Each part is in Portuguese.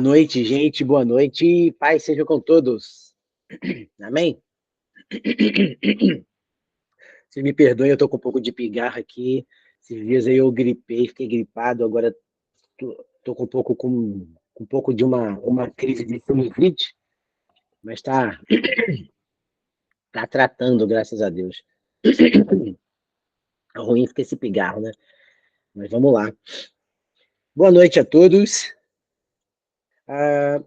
noite, gente. Boa noite. Paz seja com todos. Amém? Vocês me perdoem, eu tô com um pouco de pigarro aqui. Esses dias aí eu gripei, fiquei gripado. Agora tô com um pouco de uma crise de sinusite, mas tá tratando, graças a Deus. É ruim ficar esse pigarro, né? Mas vamos lá. Boa noite a todos.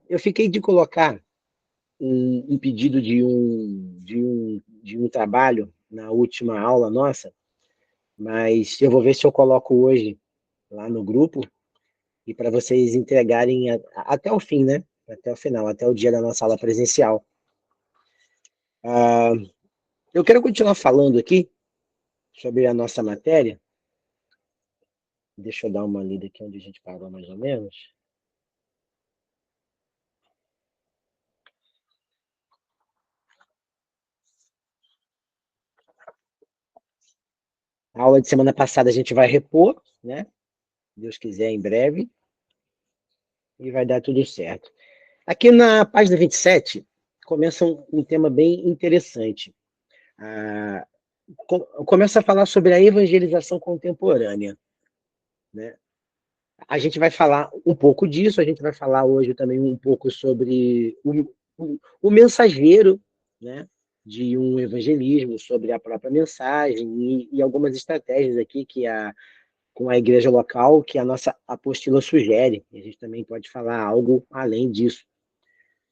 Eu fiquei de colocar um pedido de um trabalho na última aula nossa, mas eu vou ver se eu coloco hoje lá no grupo e para vocês entregarem até o fim, né? Até o final, até o dia da nossa aula presencial. Eu quero continuar falando aqui sobre a nossa matéria. Deixa eu dar uma lida aqui onde a gente parou mais ou menos. A aula de semana passada a gente vai repor, né? Deus quiser, em breve. E vai dar tudo certo. Aqui na página 27, começa um tema bem interessante. Começa a falar sobre a evangelização contemporânea, né? A gente vai falar um pouco disso, a gente vai falar hoje também um pouco sobre o mensageiro, né, de um evangelismo, sobre a própria mensagem e algumas estratégias aqui com a igreja local que a nossa apostila sugere. A gente também pode falar algo além disso,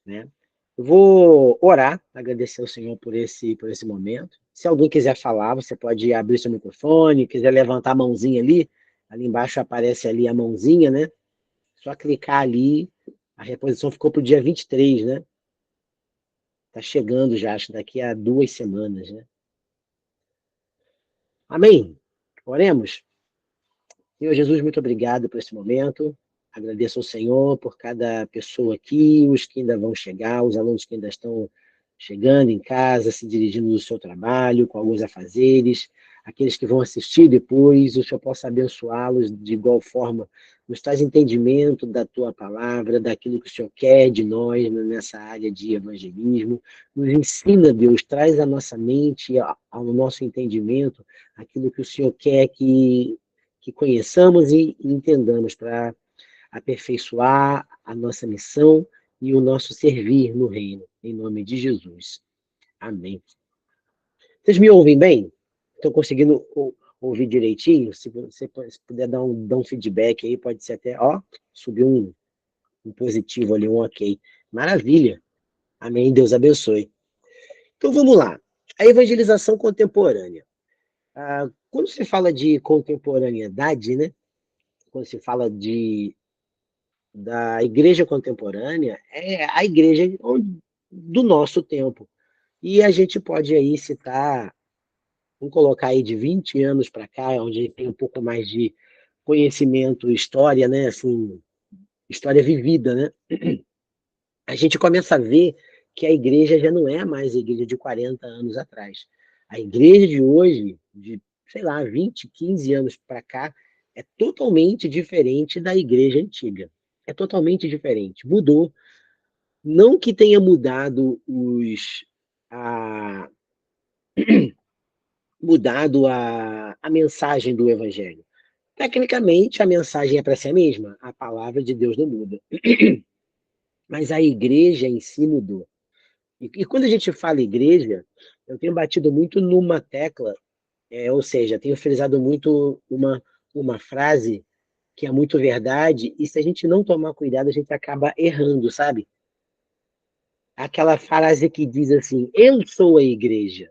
né? Eu vou orar, agradecer ao Senhor por esse momento. Se alguém quiser falar, você pode abrir seu microfone, quiser levantar a mãozinha ali embaixo aparece ali a mãozinha, né? Só clicar ali, a reposição ficou para o dia 23, né? Tá chegando já, acho, daqui a 2 semanas, né? Amém? Oremos? Senhor Jesus, muito obrigado por esse momento. Agradeço ao Senhor por cada pessoa aqui, os que ainda vão chegar, os alunos que ainda estão chegando em casa, se dirigindo do seu trabalho, com alguns afazeres, aqueles que vão assistir depois, o Senhor possa abençoá-los de igual forma, nos traz entendimento da tua palavra, daquilo que o Senhor quer de nós nessa área de evangelismo, nos ensina, Deus, traz à nossa mente, ao nosso entendimento, aquilo que o Senhor quer que conheçamos e entendamos para aperfeiçoar a nossa missão e o nosso servir no reino, em nome de Jesus. Amém. Vocês me ouvem bem? Estão conseguindo ouvir direitinho? Se você puder dar um feedback aí, pode ser até, ó, subiu um positivo ali, um ok. Maravilha. Amém. Deus abençoe. Então vamos lá. A evangelização contemporânea. Quando se fala de contemporaneidade, né? Quando se fala da igreja contemporânea, é a igreja do nosso tempo. E a gente pode aí citar, vamos colocar aí de 20 anos para cá, onde tem um pouco mais de conhecimento, história, né? Assim, história vivida, né? A gente começa a ver que a igreja já não é mais a igreja de 40 anos atrás. A igreja de hoje, de, sei lá, 20, 15 anos para cá, é totalmente diferente da igreja antiga. É totalmente diferente. Mudou. Não que tenha mudado a, a mensagem do evangelho. Tecnicamente, a mensagem é para ser a mesma. A palavra de Deus não muda. Mas a igreja em si mudou. E quando a gente fala igreja, eu tenho batido muito numa tecla, ou seja, tenho frisado muito uma frase que é muito verdade, e se a gente não tomar cuidado, a gente acaba errando, sabe? Aquela frase que diz assim: eu sou a igreja,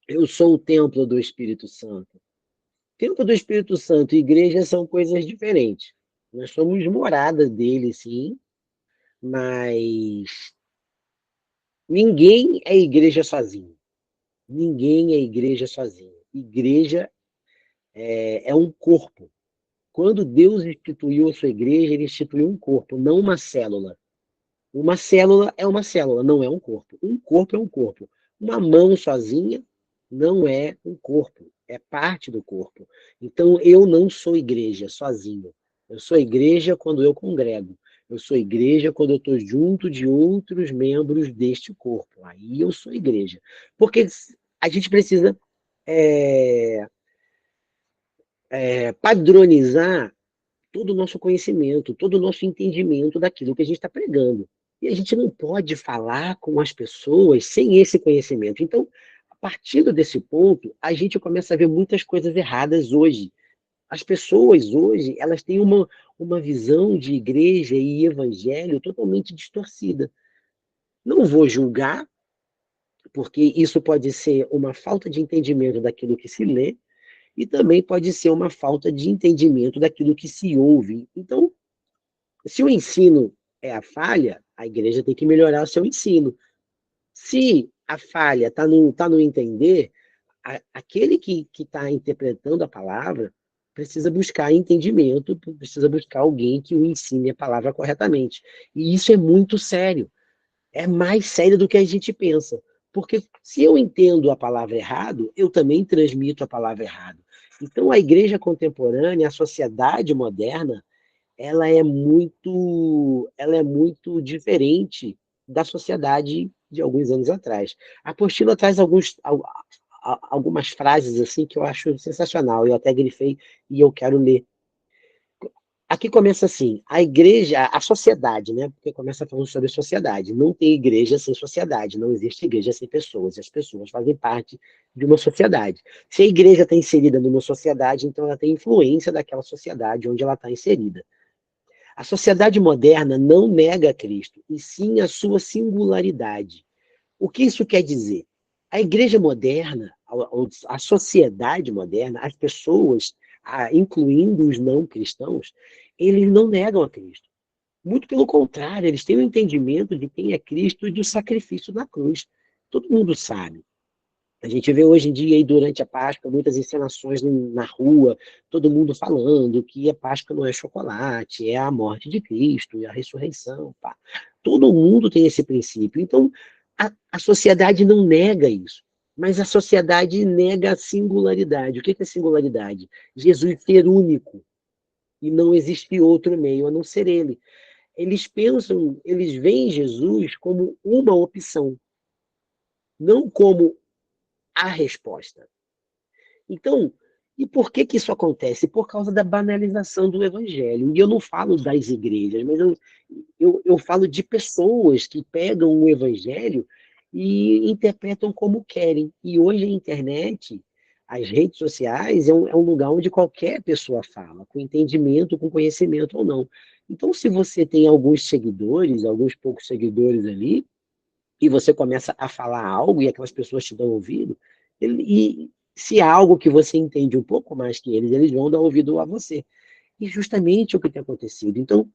eu sou o templo do Espírito Santo. Templo do Espírito Santo e igreja são coisas diferentes. Nós somos morada dele, sim, mas ninguém é igreja sozinho. Ninguém é igreja sozinho. Igreja é um corpo. Quando Deus instituiu a sua igreja, ele instituiu um corpo, não uma célula. Uma célula é uma célula, não é um corpo. Um corpo é um corpo. Uma mão sozinha não é um corpo, é parte do corpo. Então, eu não sou igreja sozinho. Eu sou igreja quando eu congrego. Eu sou igreja quando eu estou junto de outros membros deste corpo. Aí eu sou igreja. Porque a gente precisa é, padronizar todo o nosso conhecimento, todo o nosso entendimento daquilo que a gente está pregando. E a gente não pode falar com as pessoas sem esse conhecimento. Então, a partir desse ponto, a gente começa a ver muitas coisas erradas hoje. As pessoas hoje, elas têm uma visão de igreja e evangelho totalmente distorcida. Não vou julgar, porque isso pode ser uma falta de entendimento daquilo que se lê, e também pode ser uma falta de entendimento daquilo que se ouve. Então, se o ensino é a falha, a igreja tem que melhorar o seu ensino. Se a falha está no entender, aquele que está interpretando a palavra precisa buscar entendimento, precisa buscar alguém que o ensine a palavra corretamente. E isso é muito sério. É mais sério do que a gente pensa. Porque se eu entendo a palavra errado, eu também transmito a palavra errado. Então, a igreja contemporânea, a sociedade moderna, ela é muito diferente da sociedade de alguns anos atrás. A apostila traz algumas frases assim que eu acho sensacional. Eu até grifei e eu quero ler. Aqui começa assim, a igreja, a sociedade, né? Porque começa falando sobre sociedade. Não tem igreja sem sociedade, não existe igreja sem pessoas. As pessoas fazem parte de uma sociedade. Se a igreja está inserida numa sociedade, então ela tem influência daquela sociedade onde ela está inserida. A sociedade moderna não nega Cristo, e sim a sua singularidade. O que isso quer dizer? A igreja moderna, a sociedade moderna, as pessoas, incluindo os não cristãos, eles não negam a Cristo. Muito pelo contrário, eles têm o entendimento de quem é Cristo e do sacrifício na cruz. Todo mundo sabe. A gente vê hoje em dia, aí, durante a Páscoa, muitas encenações na rua, todo mundo falando que a Páscoa não é chocolate, é a morte de Cristo e a ressurreição. Pá. Todo mundo tem esse princípio. Então, a sociedade não nega isso, mas a sociedade nega a singularidade. O que é singularidade? Jesus ser único e não existe outro meio a não ser ele. Eles veem Jesus como uma opção, não como a resposta. Então, e por que que isso acontece? Por causa da banalização do evangelho. E eu não falo das igrejas, mas eu falo de pessoas que pegam o evangelho e interpretam como querem. E hoje a internet, as redes sociais, é um lugar onde qualquer pessoa fala, com entendimento, com conhecimento ou não. Então, se você tem alguns seguidores, alguns poucos seguidores ali, e você começa a falar algo e aquelas pessoas te dão ouvido, e se há algo que você entende um pouco mais que eles vão dar ouvido a você. E justamente o que tem acontecido. Então,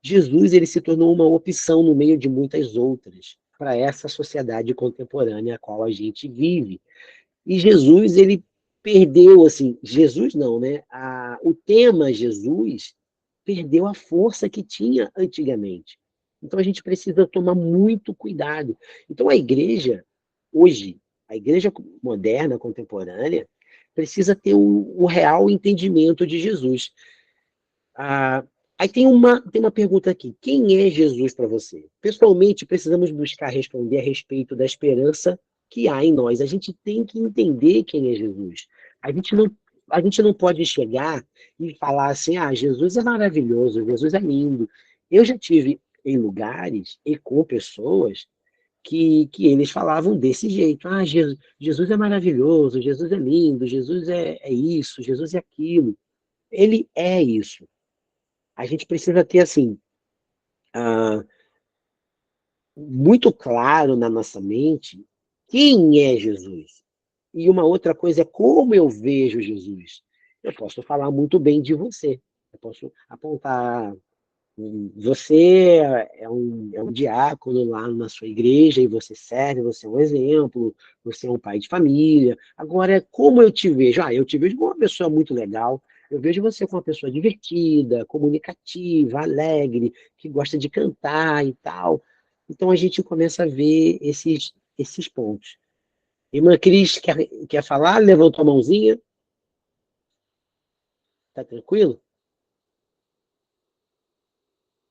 Jesus ele se tornou uma opção no meio de muitas outras para essa sociedade contemporânea a qual a gente vive. E Jesus, ele perdeu, assim, Jesus não, né? O tema Jesus perdeu a força que tinha antigamente. Então a gente precisa tomar muito cuidado. Então a igreja, hoje, a igreja moderna, contemporânea, precisa ter o real entendimento de Jesus. Ah, aí tem uma pergunta aqui: quem é Jesus para você? Pessoalmente, precisamos buscar responder a respeito da esperança que há em nós. A gente tem que entender quem é Jesus. A gente não, a gente não pode chegar e falar assim: Jesus é maravilhoso, Jesus é lindo. Eu já tive em lugares e com pessoas que eles falavam desse jeito: Jesus é maravilhoso, Jesus é lindo, Jesus é isso, Jesus é aquilo. Ele é isso. A gente precisa ter, assim, ah, muito claro na nossa mente quem é Jesus. E uma outra coisa é como eu vejo Jesus. Eu posso falar muito bem de você. Eu posso apontar. Você é um diácono lá na sua igreja e você serve, você é um exemplo, você é um pai de família. Agora, como eu te vejo? Eu te vejo como uma pessoa muito legal, eu vejo você como uma pessoa divertida, comunicativa, alegre, que gosta de cantar e tal. Então a gente começa a ver esses pontos. Irmã Cris, quer falar? Levantou a mãozinha? Tá tranquilo?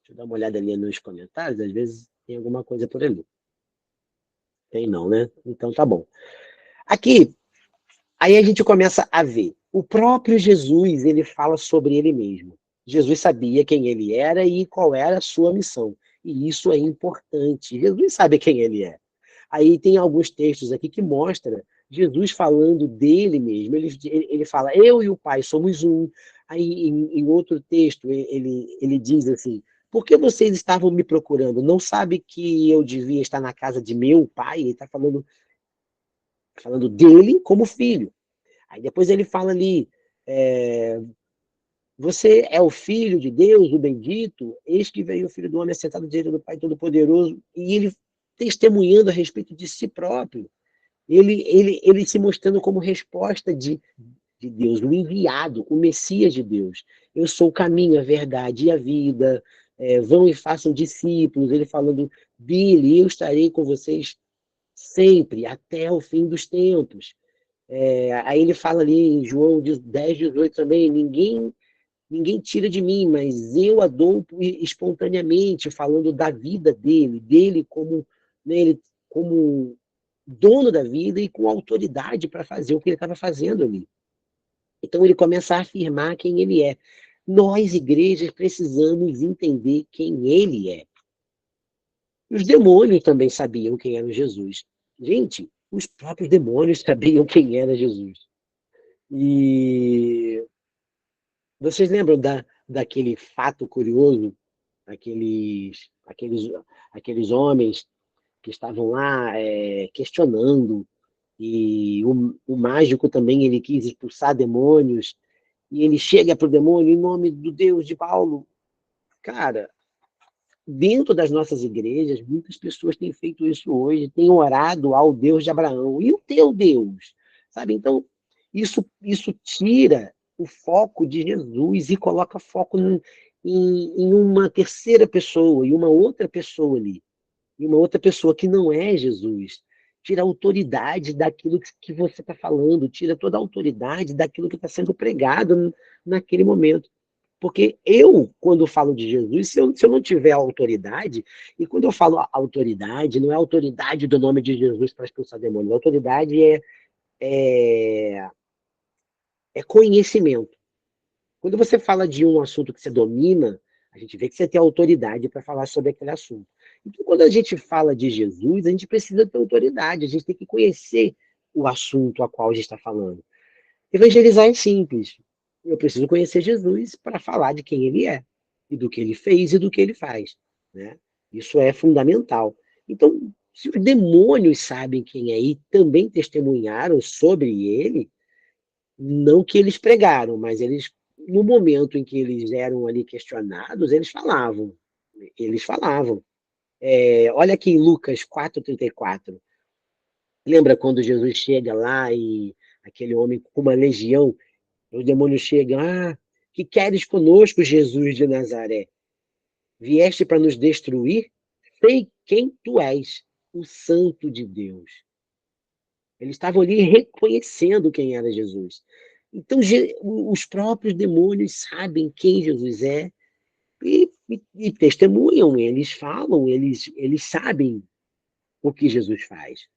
Deixa eu dar uma olhada ali nos comentários, às vezes tem alguma coisa por ali. Tem não, né? Então tá bom. Aqui, aí a gente começa a ver. O próprio Jesus, ele fala sobre ele mesmo. Jesus sabia quem ele era e qual era a sua missão. E isso é importante. Jesus sabe quem ele é. Aí tem alguns textos aqui que mostram Jesus falando dele mesmo. Ele fala, eu e o Pai somos um. Aí em outro texto ele diz assim, por que vocês estavam me procurando? Não sabe que eu devia estar na casa de meu pai? Ele está falando dele como filho. Aí depois ele fala ali, é, você é o filho de Deus, o bendito, eis que veio o filho do homem assentado à direita do Pai Todo-Poderoso, e ele testemunhando a respeito de si próprio, ele se mostrando como resposta de Deus, o enviado, o Messias de Deus. Eu sou o caminho, a verdade e a vida, vão e façam discípulos, ele falando dele, eu estarei com vocês sempre, até o fim dos tempos. Aí ele fala ali em João 10, 18 também, ninguém tira de mim, mas eu a dou espontaneamente, falando da vida dele como, né, ele, como dono da vida e com autoridade para fazer o que ele estava fazendo ali. Então ele começa a afirmar quem ele é. Nós, igrejas, precisamos entender quem ele é. Os demônios também sabiam quem era Jesus. Gente, os próprios demônios sabiam quem era Jesus. E vocês lembram daquele fato curioso, aqueles, aqueles homens que estavam lá questionando, e o mágico também ele quis expulsar demônios, e ele chega para o demônio em nome do Deus de Paulo. Cara, dentro das nossas igrejas, muitas pessoas têm feito isso hoje, têm orado ao Deus de Abraão. E o teu Deus? Sabe? Então, isso tira o foco de Jesus e coloca foco em uma terceira pessoa, em uma outra pessoa ali. Em uma outra pessoa que não é Jesus. Tira a autoridade daquilo que você está falando, tira toda a autoridade daquilo que está sendo pregado naquele momento. Porque eu, quando falo de Jesus, se eu não tiver autoridade, e quando eu falo autoridade, não é autoridade do nome de Jesus para expulsar demônios, autoridade é, é conhecimento. Quando você fala de um assunto que você domina, a gente vê que você tem autoridade para falar sobre aquele assunto. Então, quando a gente fala de Jesus, a gente precisa ter autoridade, a gente tem que conhecer o assunto a qual a gente está falando. Evangelizar é simples. Eu preciso conhecer Jesus para falar de quem ele é, e do que ele fez e do que ele faz. Né? Isso é fundamental. Então, se os demônios sabem quem é e também testemunharam sobre ele, não que eles pregaram, mas eles, no momento em que eles eram ali questionados, eles falavam. Eles falavam. Olha aqui em Lucas 4:34. Lembra quando Jesus chega lá e aquele homem com uma legião, os demônios chegam, que queres conosco, Jesus de Nazaré? Vieste para nos destruir? Sei quem tu és, o Santo de Deus. Eles estavam ali reconhecendo quem era Jesus. Então, os próprios demônios sabem quem Jesus é e testemunham, eles falam, eles sabem o que Jesus faz.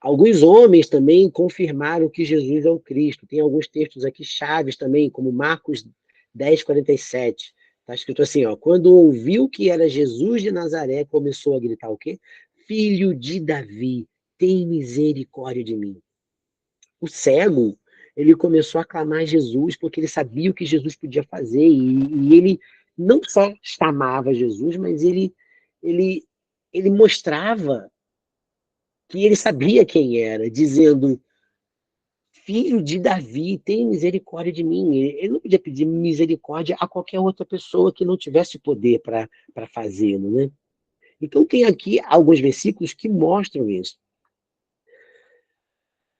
Alguns homens também confirmaram que Jesus é o Cristo. Tem alguns textos aqui chaves também, como Marcos 10:47. Está escrito assim, ó, quando ouviu que era Jesus de Nazaré, começou a gritar o quê? Filho de Davi, tem misericórdia de mim. O cego, ele começou a clamar Jesus porque ele sabia o que Jesus podia fazer e ele não só chamava Jesus, mas ele, ele mostrava que ele sabia quem era, dizendo, filho de Davi, tem misericórdia de mim. Ele não podia pedir misericórdia a qualquer outra pessoa que não tivesse poder para fazê-lo, né? Então tem aqui alguns versículos que mostram isso.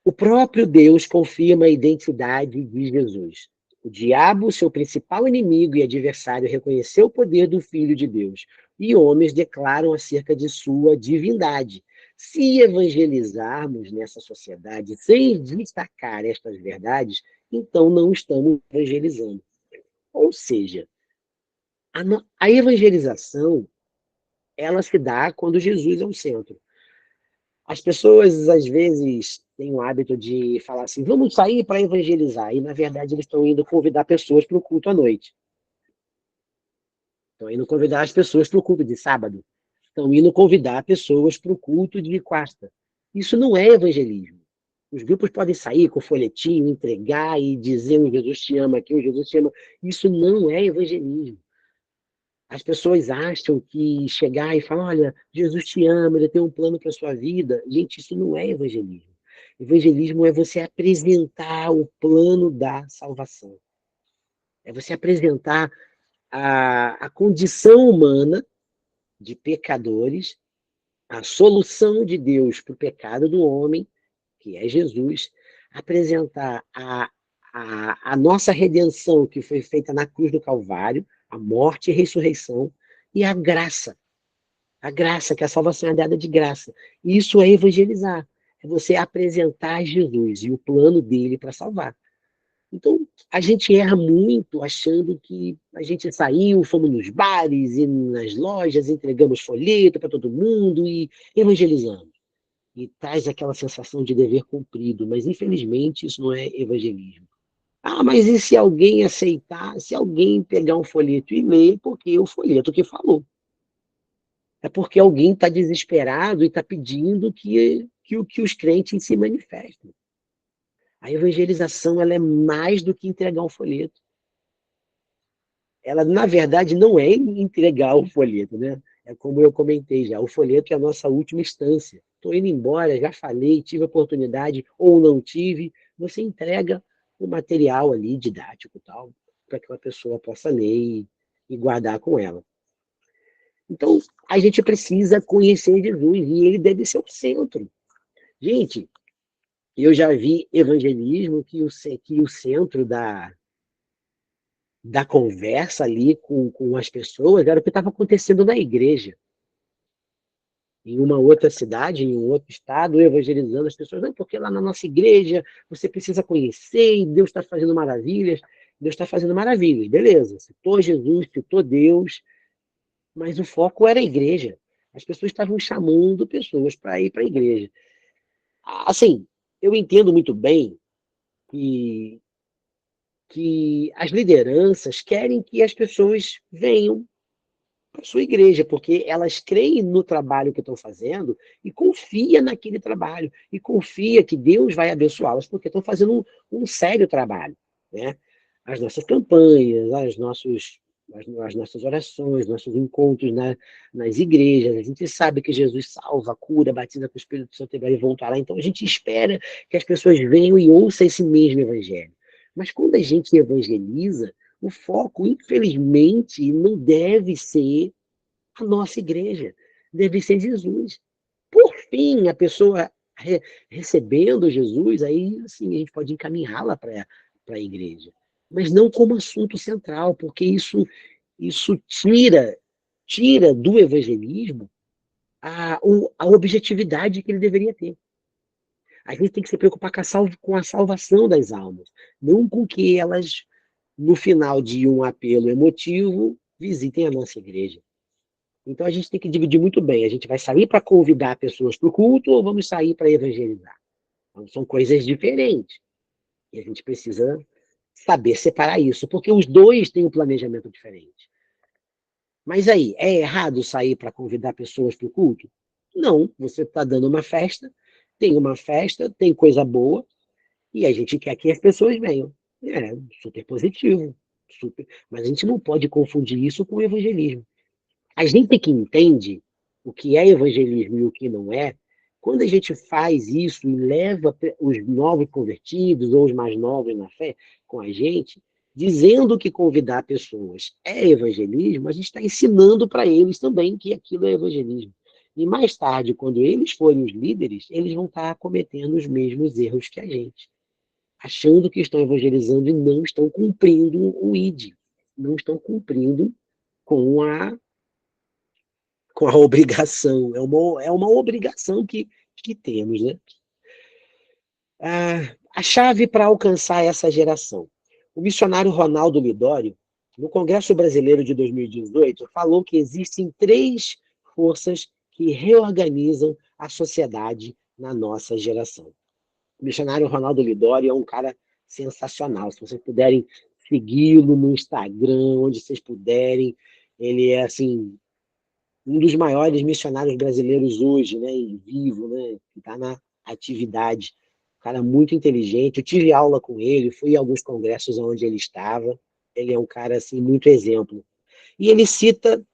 O próprio Deus confirma a identidade de Jesus. O diabo, seu principal inimigo e adversário, reconheceu o poder do Filho de Deus. E homens declaram acerca de sua divindade. Se evangelizarmos nessa sociedade sem destacar estas verdades, então não estamos evangelizando. Ou seja, A evangelização, ela se dá quando Jesus é o centro. As pessoas, às vezes, têm o hábito de falar assim, vamos sair para evangelizar. E, na verdade, eles estão indo convidar pessoas para o culto à noite. Estão indo convidar as pessoas para o culto de sábado. Estão indo convidar pessoas para o culto de quarta. Isso não é evangelismo. Os grupos podem sair com folhetinho, entregar e dizer um Jesus te ama aqui, um Jesus te ama. Isso não é evangelismo. As pessoas acham que chegar e falar, olha, Jesus te ama, ele tem um plano para a sua vida. Gente, isso não é evangelismo. Evangelismo é você apresentar o plano da salvação. É você apresentar a condição humana de pecadores, a solução de Deus para o pecado do homem, que é Jesus, apresentar a nossa redenção que foi feita na cruz do Calvário, a morte e a ressurreição, e a graça. A graça, que a salvação é dada de graça. Isso é evangelizar. É você apresentar Jesus e o plano dele para salvar. Então, a gente erra muito achando que a gente saiu, fomos nos bares e nas lojas, entregamos folheto para todo mundo e evangelizamos. E traz aquela sensação de dever cumprido, mas infelizmente isso não é evangelismo. Ah, mas e se alguém aceitar, se alguém pegar um folheto e ler, porque o folheto que falou? É porque alguém está desesperado e está pedindo que os crentes se manifestem. A evangelização ela é mais do que entregar um folheto. Ela, na verdade, não é entregar o folheto, né? É como eu comentei já, o folheto é a nossa última instância. Estou indo embora, já falei, tive oportunidade ou não tive. Você entrega o material ali, didático e tal, para que a pessoa possa ler e guardar com ela. Então, a gente precisa conhecer Jesus e ele deve ser o centro. Gente, eu já vi evangelismo que o centro da conversa ali com as pessoas era o que estava acontecendo na igreja. Em uma outra cidade, em um outro estado, evangelizando as pessoas. Não, porque lá na nossa igreja você precisa conhecer e Deus está fazendo maravilhas. Deus está fazendo maravilhas, beleza. Citou Jesus, citou Deus, mas o foco era a igreja. As pessoas estavam chamando pessoas para ir para a igreja. Assim, eu entendo muito bem que, que as lideranças querem que as pessoas venham para a sua igreja, porque elas creem no trabalho que estão fazendo e confia naquele trabalho, e confia que Deus vai abençoá-las, porque estão fazendo um sério trabalho, né? As nossas campanhas, as nossas orações, nossos encontros nas igrejas, a gente sabe que Jesus salva, cura, batiza com o Espírito Santo e vai voltar lá, então a gente espera que as pessoas venham e ouçam esse mesmo evangelho. Mas quando a gente evangeliza, o foco, infelizmente, não deve ser a nossa igreja, deve ser Jesus. Por fim, a pessoa recebendo Jesus, aí assim, a gente pode encaminhá-la para a igreja. Mas não como assunto central, porque isso tira do evangelismo a objetividade que ele deveria ter. A gente tem que se preocupar com a salvação das almas, não com que elas, no final de um apelo emotivo, visitem a nossa igreja. Então a gente tem que dividir muito bem. A gente vai sair para convidar pessoas para o culto ou vamos sair para evangelizar? Então, são coisas diferentes. E a gente precisa saber separar isso, porque os dois têm um planejamento diferente. Mas aí, é errado sair para convidar pessoas para o culto? Não, você está dando uma festa, tem coisa boa, e a gente quer que as pessoas venham. É super positivo, super. Mas a gente não pode confundir isso com evangelismo. A gente que entende o que é evangelismo e o que não é, quando a gente faz isso e leva os novos convertidos ou os mais novos na fé com a gente, dizendo que convidar pessoas é evangelismo, a gente está ensinando para eles também que aquilo é evangelismo. E mais tarde, quando eles forem os líderes, eles vão estar cometendo os mesmos erros que a gente, achando que estão evangelizando e não estão cumprindo o ID, não estão cumprindo com a obrigação. É uma obrigação que temos, né? A chave para alcançar essa geração. O missionário Ronaldo Lidório, no Congresso Brasileiro de 2018, falou que existem 3 forças que reorganizam a sociedade na nossa geração. O missionário Ronaldo Lidório é um cara sensacional. Se vocês puderem segui-lo no Instagram, onde vocês puderem, ele é assim um dos maiores missionários brasileiros hoje, né, em vivo, né, que está na atividade. Um cara muito inteligente. Eu tive aula com ele, fui a alguns congressos onde ele estava. Ele é um cara assim muito exemplo. E ele cita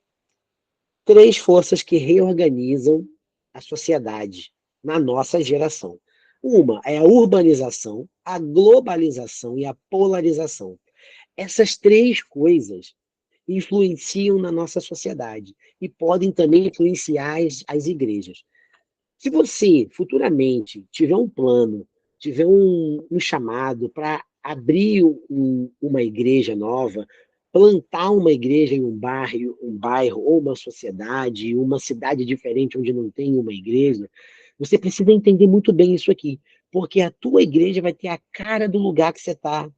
3 forças que reorganizam a sociedade na nossa geração. Uma é a urbanização, a globalização e a polarização. Essas 3 coisas influenciam na nossa sociedade e podem também influenciar as igrejas. Se você futuramente tiver um plano, tiver um chamado para abrir uma igreja nova, plantar uma igreja em um bairro ou uma sociedade, uma cidade diferente onde não tem uma igreja, você precisa entender muito bem isso aqui, porque a tua igreja vai ter a cara do lugar que você tá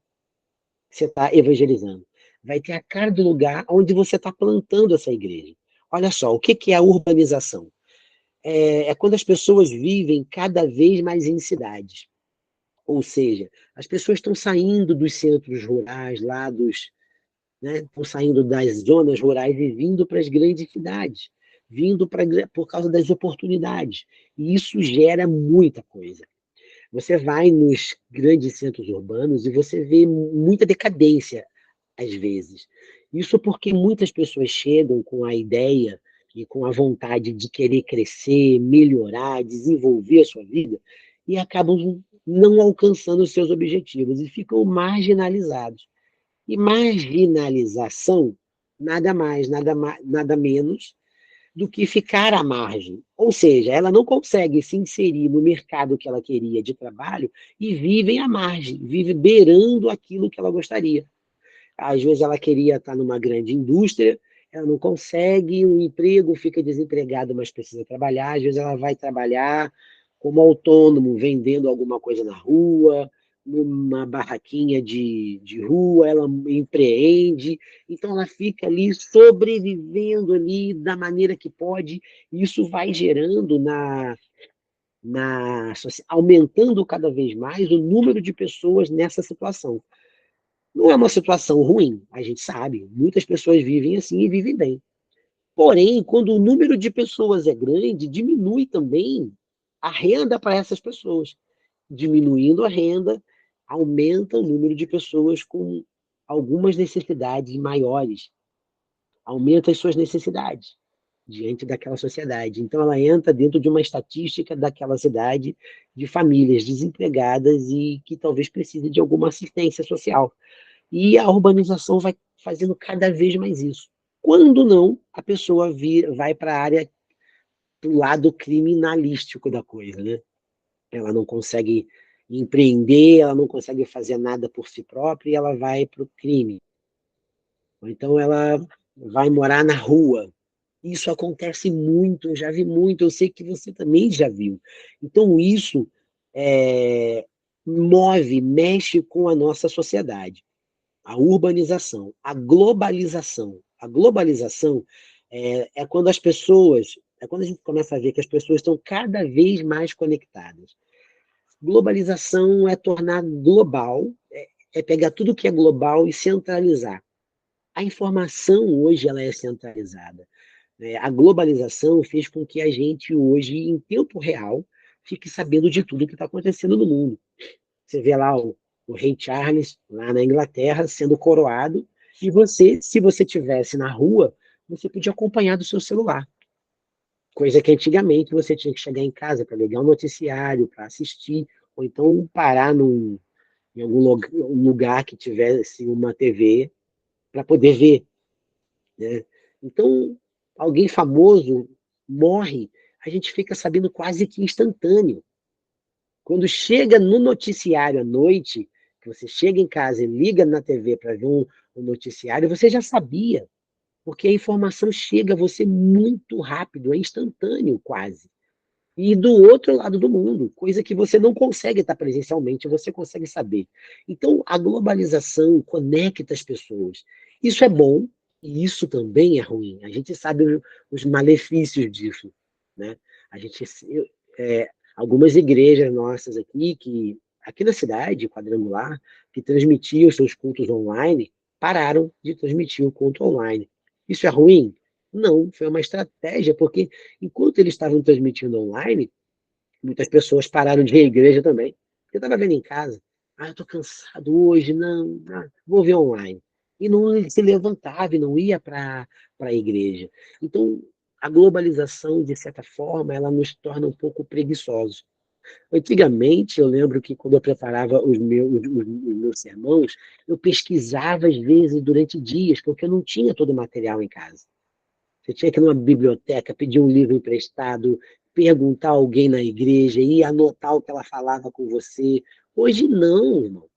evangelizando. Vai ter a cara do lugar onde você está plantando essa igreja. Olha só, o que que é a urbanização? É quando as pessoas vivem cada vez mais em cidades. Ou seja, as pessoas estão saindo dos centros rurais, né, estão saindo das zonas rurais e vindo para as grandes cidades, por causa das oportunidades. E isso gera muita coisa. Você vai nos grandes centros urbanos e você vê muita decadência, às vezes. Isso porque muitas pessoas chegam com a ideia e com a vontade de querer crescer, melhorar, desenvolver a sua vida e acabam não alcançando os seus objetivos e ficam marginalizados. E marginalização nada mais, nada menos do que ficar à margem. Ou seja, ela não consegue se inserir no mercado que ela queria de trabalho e vive à margem, vive beirando aquilo que ela gostaria. Às vezes ela queria estar numa grande indústria, ela não consegue um emprego, fica desempregada, mas precisa trabalhar. Às vezes ela vai trabalhar como autônomo, vendendo alguma coisa na rua, numa barraquinha de rua, ela empreende, então ela fica ali sobrevivendo ali da maneira que pode, e isso vai gerando aumentando cada vez mais o número de pessoas nessa situação. Não é uma situação ruim, a gente sabe, muitas pessoas vivem assim e vivem bem. Porém, quando o número de pessoas é grande, diminui também a renda para essas pessoas. Diminuindo a renda, aumenta o número de pessoas com algumas necessidades maiores, aumenta as suas necessidades diante daquela sociedade. Então, ela entra dentro de uma estatística daquela cidade de famílias desempregadas e que talvez precisem de alguma assistência social. E a urbanização vai fazendo cada vez mais isso. Quando não, a pessoa vai para a área do lado criminalístico da coisa, né? Ela não consegue empreender, ela não consegue fazer nada por si própria e ela vai para o crime. Ou então ela vai morar na rua. Isso acontece muito, eu já vi muito, eu sei que você também já viu. Então isso é, mexe com a nossa sociedade. A urbanização, a globalização. A globalização é quando quando a gente começa a ver que as pessoas estão cada vez mais conectadas. Globalização é tornar global, é pegar tudo que é global e centralizar. A informação hoje ela é centralizada. A globalização fez com que a gente hoje, em tempo real, fique sabendo de tudo que está acontecendo no mundo. Você vê lá o rei Charles, lá na Inglaterra, sendo coroado, e você, se você estivesse na rua, você podia acompanhar do seu celular. Coisa que antigamente você tinha que chegar em casa para ligar um noticiário, para assistir, ou então parar em algum lugar que tivesse uma TV para poder ver, né? Então, alguém famoso morre, a gente fica sabendo quase que instantâneo. Quando chega no noticiário à noite, que você chega em casa e liga na TV para ver um noticiário, você já sabia, porque a informação chega a você muito rápido, é instantâneo quase. E do outro lado do mundo, coisa que você não consegue estar presencialmente, você consegue saber. Então, a globalização conecta as pessoas. Isso é bom e isso também é ruim. A gente sabe os malefícios disso, né? A gente, algumas igrejas nossas aqui, aqui na cidade, quadrangular, que transmitiam os seus cultos online, pararam de transmitir o culto online. Isso é ruim? Não, foi uma estratégia, porque enquanto eles estavam transmitindo online, muitas pessoas pararam de ir à igreja também. Eu estava vendo em casa. Eu estou cansado hoje, não, vou ver online. E não se levantava e não ia para a igreja. Então, a globalização, de certa forma, ela nos torna um pouco preguiçosos. Antigamente, eu lembro que quando eu preparava os meus sermões, eu pesquisava às vezes durante dias, porque eu não tinha todo o material em casa. Você tinha que ir numa biblioteca, pedir um livro emprestado, perguntar a alguém na igreja, ir anotar o que ela falava com você. Hoje não, irmão.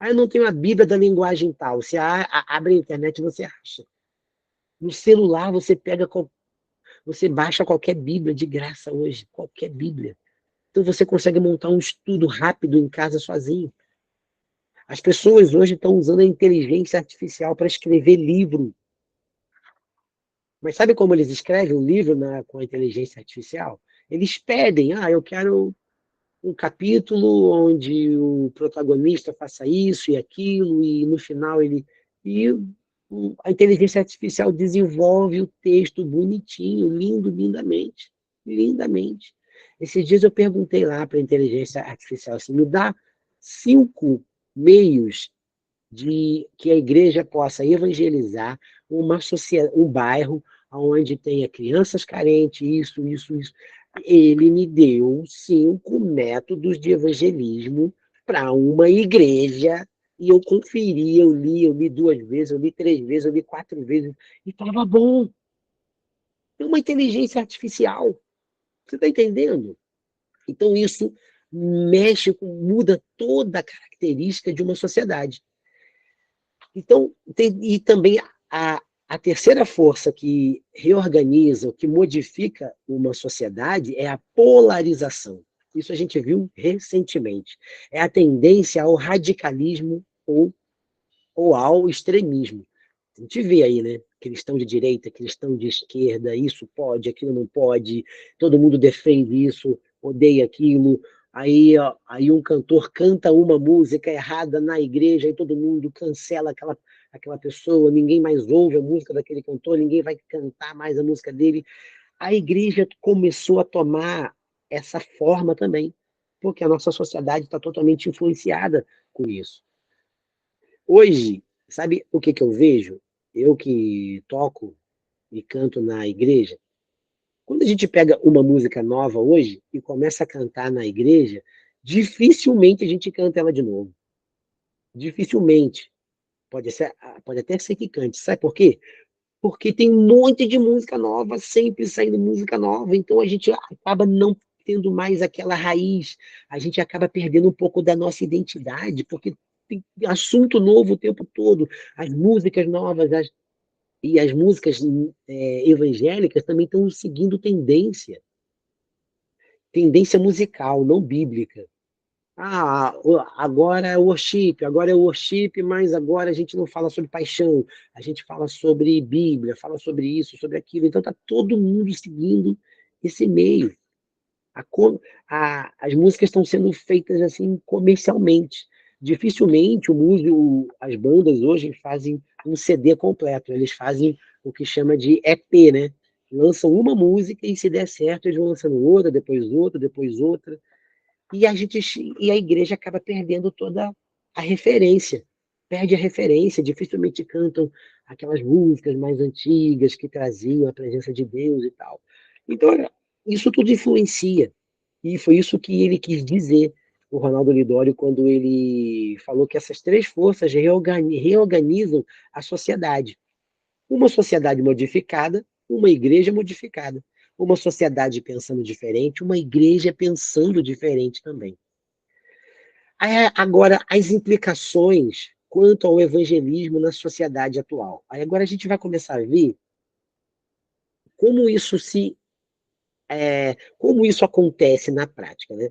Eu não tenho a Bíblia da linguagem tal. Você abre a internet e você acha. No celular você você baixa qualquer Bíblia de graça hoje, qualquer Bíblia. Então você consegue montar um estudo rápido em casa sozinho. As pessoas hoje estão usando a inteligência artificial para escrever livro. Mas sabe como eles escrevem um livro com a inteligência artificial? Eles pedem, eu quero um capítulo onde o protagonista faça isso e aquilo, e no final ele. E a inteligência artificial desenvolve o texto bonitinho, lindo, lindamente. Lindamente. Esses dias eu perguntei lá para a inteligência artificial assim, me dá 5 meios de que a igreja possa evangelizar um bairro onde tenha crianças carentes, isso. Ele me deu 5 métodos de evangelismo para uma igreja e eu conferi, eu li 2 vezes, eu li 3 vezes, eu li 4 vezes e estava bom. É uma inteligência artificial. Você está entendendo? Então isso muda toda a característica de uma sociedade. Então, e também a terceira força que reorganiza, que modifica uma sociedade é a polarização. Isso a gente viu recentemente. É a tendência ao radicalismo ou ao extremismo. A gente vê aí, né? Cristão de direita, cristão de esquerda, isso pode, aquilo não pode, todo mundo defende isso, odeia aquilo. Aí, ó, aí um cantor canta uma música errada na igreja e todo mundo cancela aquela pessoa, ninguém mais ouve a música daquele cantor, ninguém vai cantar mais a música dele. A igreja começou a tomar essa forma também, porque a nossa sociedade está totalmente influenciada com isso. Hoje, sabe o que eu vejo? Eu que toco e canto na igreja, quando a gente pega uma música nova hoje e começa a cantar na igreja, dificilmente a gente canta ela de novo. Dificilmente. Pode até ser que cante. Sabe por quê? Porque tem um monte de música nova, sempre saindo música nova, então a gente acaba não tendo mais aquela raiz, a gente acaba perdendo um pouco da nossa identidade, porque tem assunto novo o tempo todo, as músicas novas, e as músicas evangélicas também estão seguindo tendência musical, não bíblica. Agora é worship, mas agora a gente não fala sobre paixão, a gente fala sobre Bíblia, fala sobre isso, sobre aquilo. Então está todo mundo seguindo esse meio. A, as músicas estão sendo feitas assim comercialmente. Dificilmente as bandas hoje fazem um CD completo, eles fazem o que chama de EP, né? Lançam uma música e se der certo, eles vão lançando outra, depois outra, depois outra. E a igreja acaba perdendo toda a referência. Perde a referência, dificilmente cantam aquelas músicas mais antigas que traziam a presença de Deus e tal. Então, isso tudo influencia. E foi isso que ele quis dizer, o Ronaldo Lidório, quando ele falou que essas 3 forças reorganizam a sociedade. Uma sociedade modificada, uma igreja modificada. Uma sociedade pensando diferente, uma igreja pensando diferente também. Agora, as implicações quanto ao evangelismo na sociedade atual. Aí agora a gente vai começar a ver como como isso acontece na prática, né?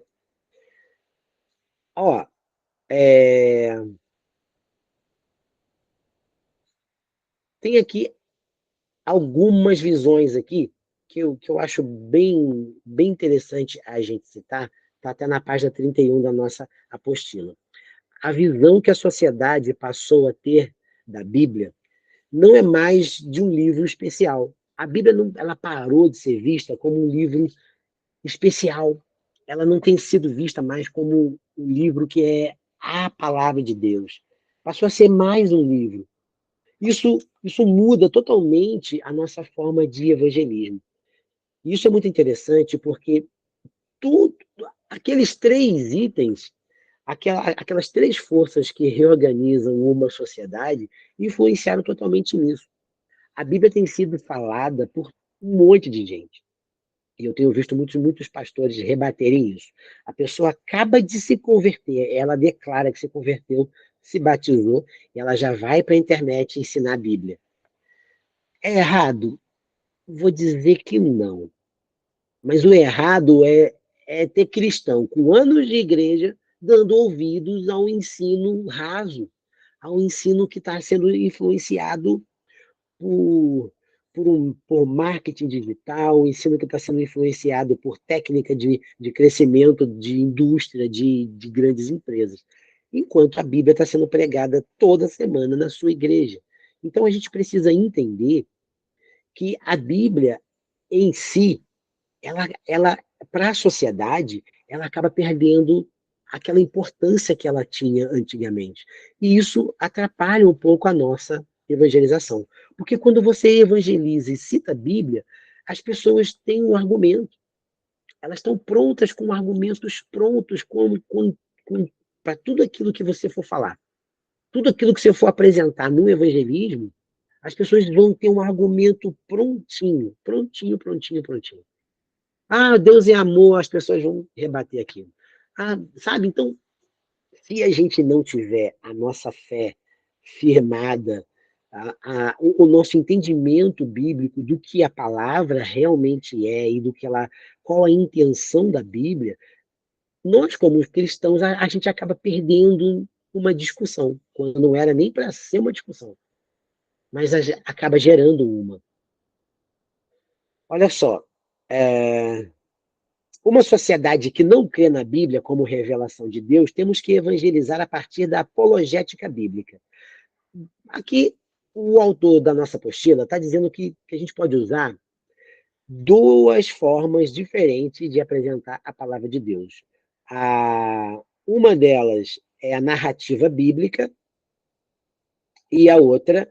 Ó, é, tem aqui algumas visões aqui que eu acho bem interessante a gente citar, está até na página 31 da nossa apostila. A visão que a sociedade passou a ter da Bíblia não é mais de um livro especial. A Bíblia não, ela parou de ser vista como um livro especial. Ela não tem sido vista mais como um livro que é a palavra de Deus. Passou a ser mais um livro. Isso muda totalmente a nossa forma de evangelismo. Isso é muito interessante porque tudo, aqueles três itens, aquelas três forças que reorganizam uma sociedade, influenciaram totalmente nisso. A Bíblia tem sido falada por um monte de gente. E eu tenho visto muitos pastores rebaterem isso. A pessoa acaba de se converter, ela declara que se converteu, se batizou, e ela já vai para a internet ensinar a Bíblia. É errado? Vou dizer que não. Mas o errado é ter cristão com anos de igreja dando ouvidos ao ensino raso, ao ensino que está sendo influenciado por, por marketing digital, o ensino que está sendo influenciado por técnica de crescimento de indústria, de grandes empresas. Enquanto a Bíblia está sendo pregada toda semana na sua igreja. Então a gente precisa entender que a Bíblia em si, ela para a sociedade, ela acaba perdendo aquela importância que ela tinha antigamente. E isso atrapalha um pouco a nossa evangelização. Porque quando você evangeliza e cita a Bíblia, as pessoas têm um argumento. Elas estão prontas com argumentos prontos para tudo aquilo que você for falar. Tudo aquilo que você for apresentar no evangelismo, as pessoas vão ter um argumento prontinho, prontinho, prontinho, prontinho. Ah, Deus é amor, as pessoas vão rebater aquilo. Ah, sabe? Então, se a gente não tiver a nossa fé firmada, o nosso entendimento bíblico do que a palavra realmente é e do que ela, qual a intenção da Bíblia, nós, como cristãos, a gente acaba perdendo uma discussão, quando não era nem para ser uma discussão, mas acaba gerando uma. Olha só, é, uma sociedade que não crê na Bíblia como revelação de Deus, temos que evangelizar a partir da apologética bíblica. Aqui, o autor da nossa apostila está dizendo que a gente pode usar duas formas diferentes de apresentar a palavra de Deus. Uma delas é a narrativa bíblica e a outra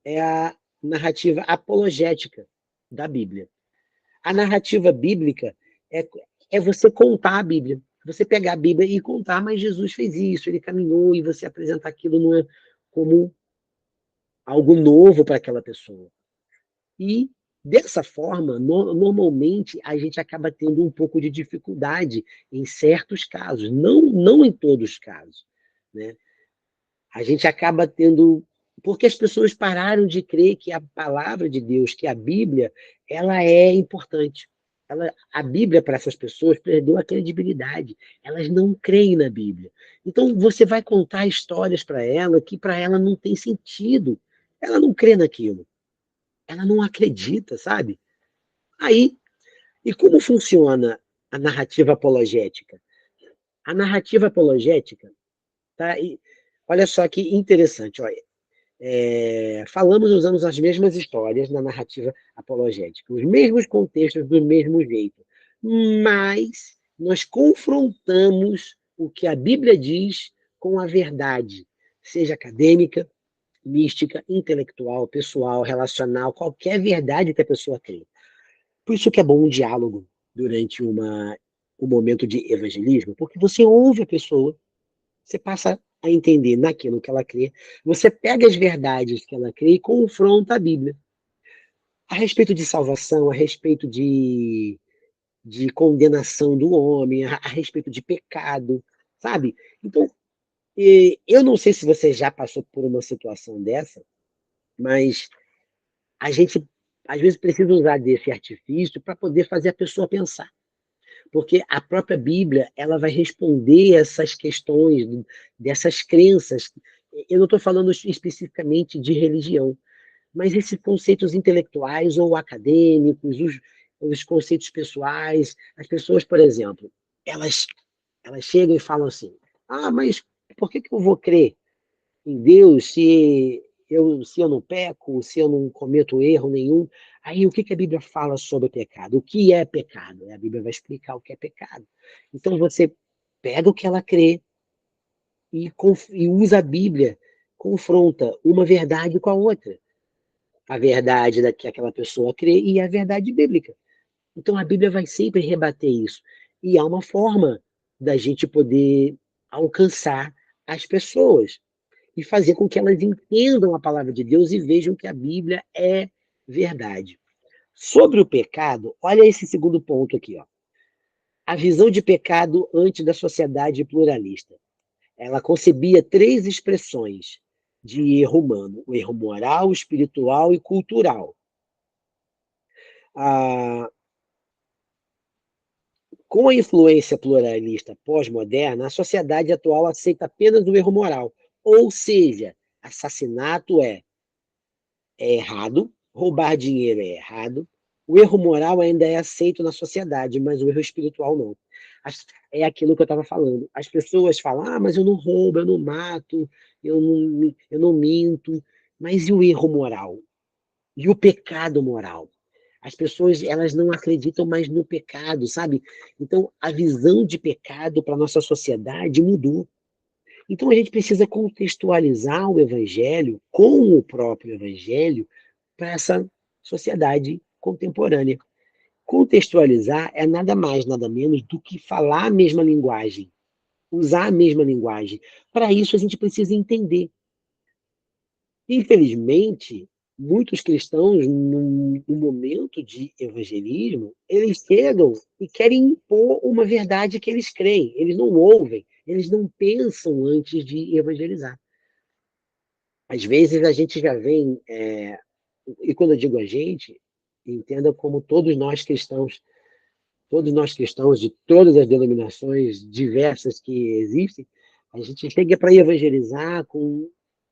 é a narrativa apologética da Bíblia. A narrativa bíblica é você contar a Bíblia. Você pegar a Bíblia e contar, mas Jesus fez isso, ele caminhou, e você apresentar aquilo como algo novo para aquela pessoa. E, dessa forma, normalmente, a gente acaba tendo um pouco de dificuldade em certos casos, não em todos os casos. Né? A gente acaba tendo... Porque as pessoas pararam de crer que a palavra de Deus, que a Bíblia, ela é importante. A Bíblia, para essas pessoas, perdeu a credibilidade. Elas não creem na Bíblia. Então, você vai contar histórias para ela que para ela não tem sentido. Ela não crê naquilo. Ela não acredita, sabe? Aí, e como funciona a narrativa apologética? A narrativa apologética, tá? E olha só que interessante, olha. Falamos usando as mesmas histórias na narrativa apologética, os mesmos contextos do mesmo jeito, mas nós confrontamos o que a Bíblia diz com a verdade, seja acadêmica, mística, intelectual, pessoal, relacional, qualquer verdade que a pessoa crê. Por isso que é bom um diálogo durante um momento de evangelismo, porque você ouve a pessoa, você passa a entender naquilo que ela crê, você pega as verdades que ela crê e confronta a Bíblia. A respeito de salvação, a respeito de condenação do homem, a respeito de pecado, sabe? Então, eu não sei se você já passou por uma situação dessa, mas a gente, às vezes, precisa usar desse artifício para poder fazer a pessoa pensar. Porque a própria Bíblia ela vai responder essas questões, dessas crenças. Eu não estou falando especificamente de religião, mas esses conceitos intelectuais ou acadêmicos, os conceitos pessoais, as pessoas, por exemplo, elas, elas chegam e falam assim, mas por que eu vou crer em Deus se eu não peco, se eu não cometo erro nenhum? Aí o que a Bíblia fala sobre pecado? O que é pecado? A Bíblia vai explicar o que é pecado. Então você pega o que ela crê e usa a Bíblia, confronta uma verdade com a outra. A verdade da que aquela pessoa crê e a verdade bíblica. Então a Bíblia vai sempre rebater isso. E há uma forma da gente poder alcançar as pessoas e fazer com que elas entendam a palavra de Deus e vejam que a Bíblia é verdade. Sobre o pecado, olha esse segundo ponto aqui, ó. A visão de pecado antes da sociedade pluralista. Ela concebia três expressões de erro humano: o erro moral, espiritual e cultural. Ah, com a influência pluralista pós-moderna, a sociedade atual aceita apenas o erro moral, ou seja, assassinato é errado, roubar dinheiro é errado, o erro moral ainda é aceito na sociedade, mas o erro espiritual não. É aquilo que eu estava falando. As pessoas falam, mas eu não roubo, eu não mato, eu não minto, mas e o erro moral? E o pecado moral? As pessoas, elas não acreditam mais no pecado, sabe? Então, a visão de pecado para a nossa sociedade mudou. Então, a gente precisa contextualizar o evangelho com o próprio evangelho para essa sociedade contemporânea. Contextualizar é nada mais, nada menos do que falar a mesma linguagem, usar a mesma linguagem. Para isso, a gente precisa entender. Infelizmente, muitos cristãos, no momento de evangelismo, eles chegam e querem impor uma verdade que eles creem. Eles não ouvem, eles não pensam antes de evangelizar. Às vezes a gente já vem, e quando eu digo a gente, entenda como todos nós cristãos de todas as denominações diversas que existem, a gente chega para evangelizar com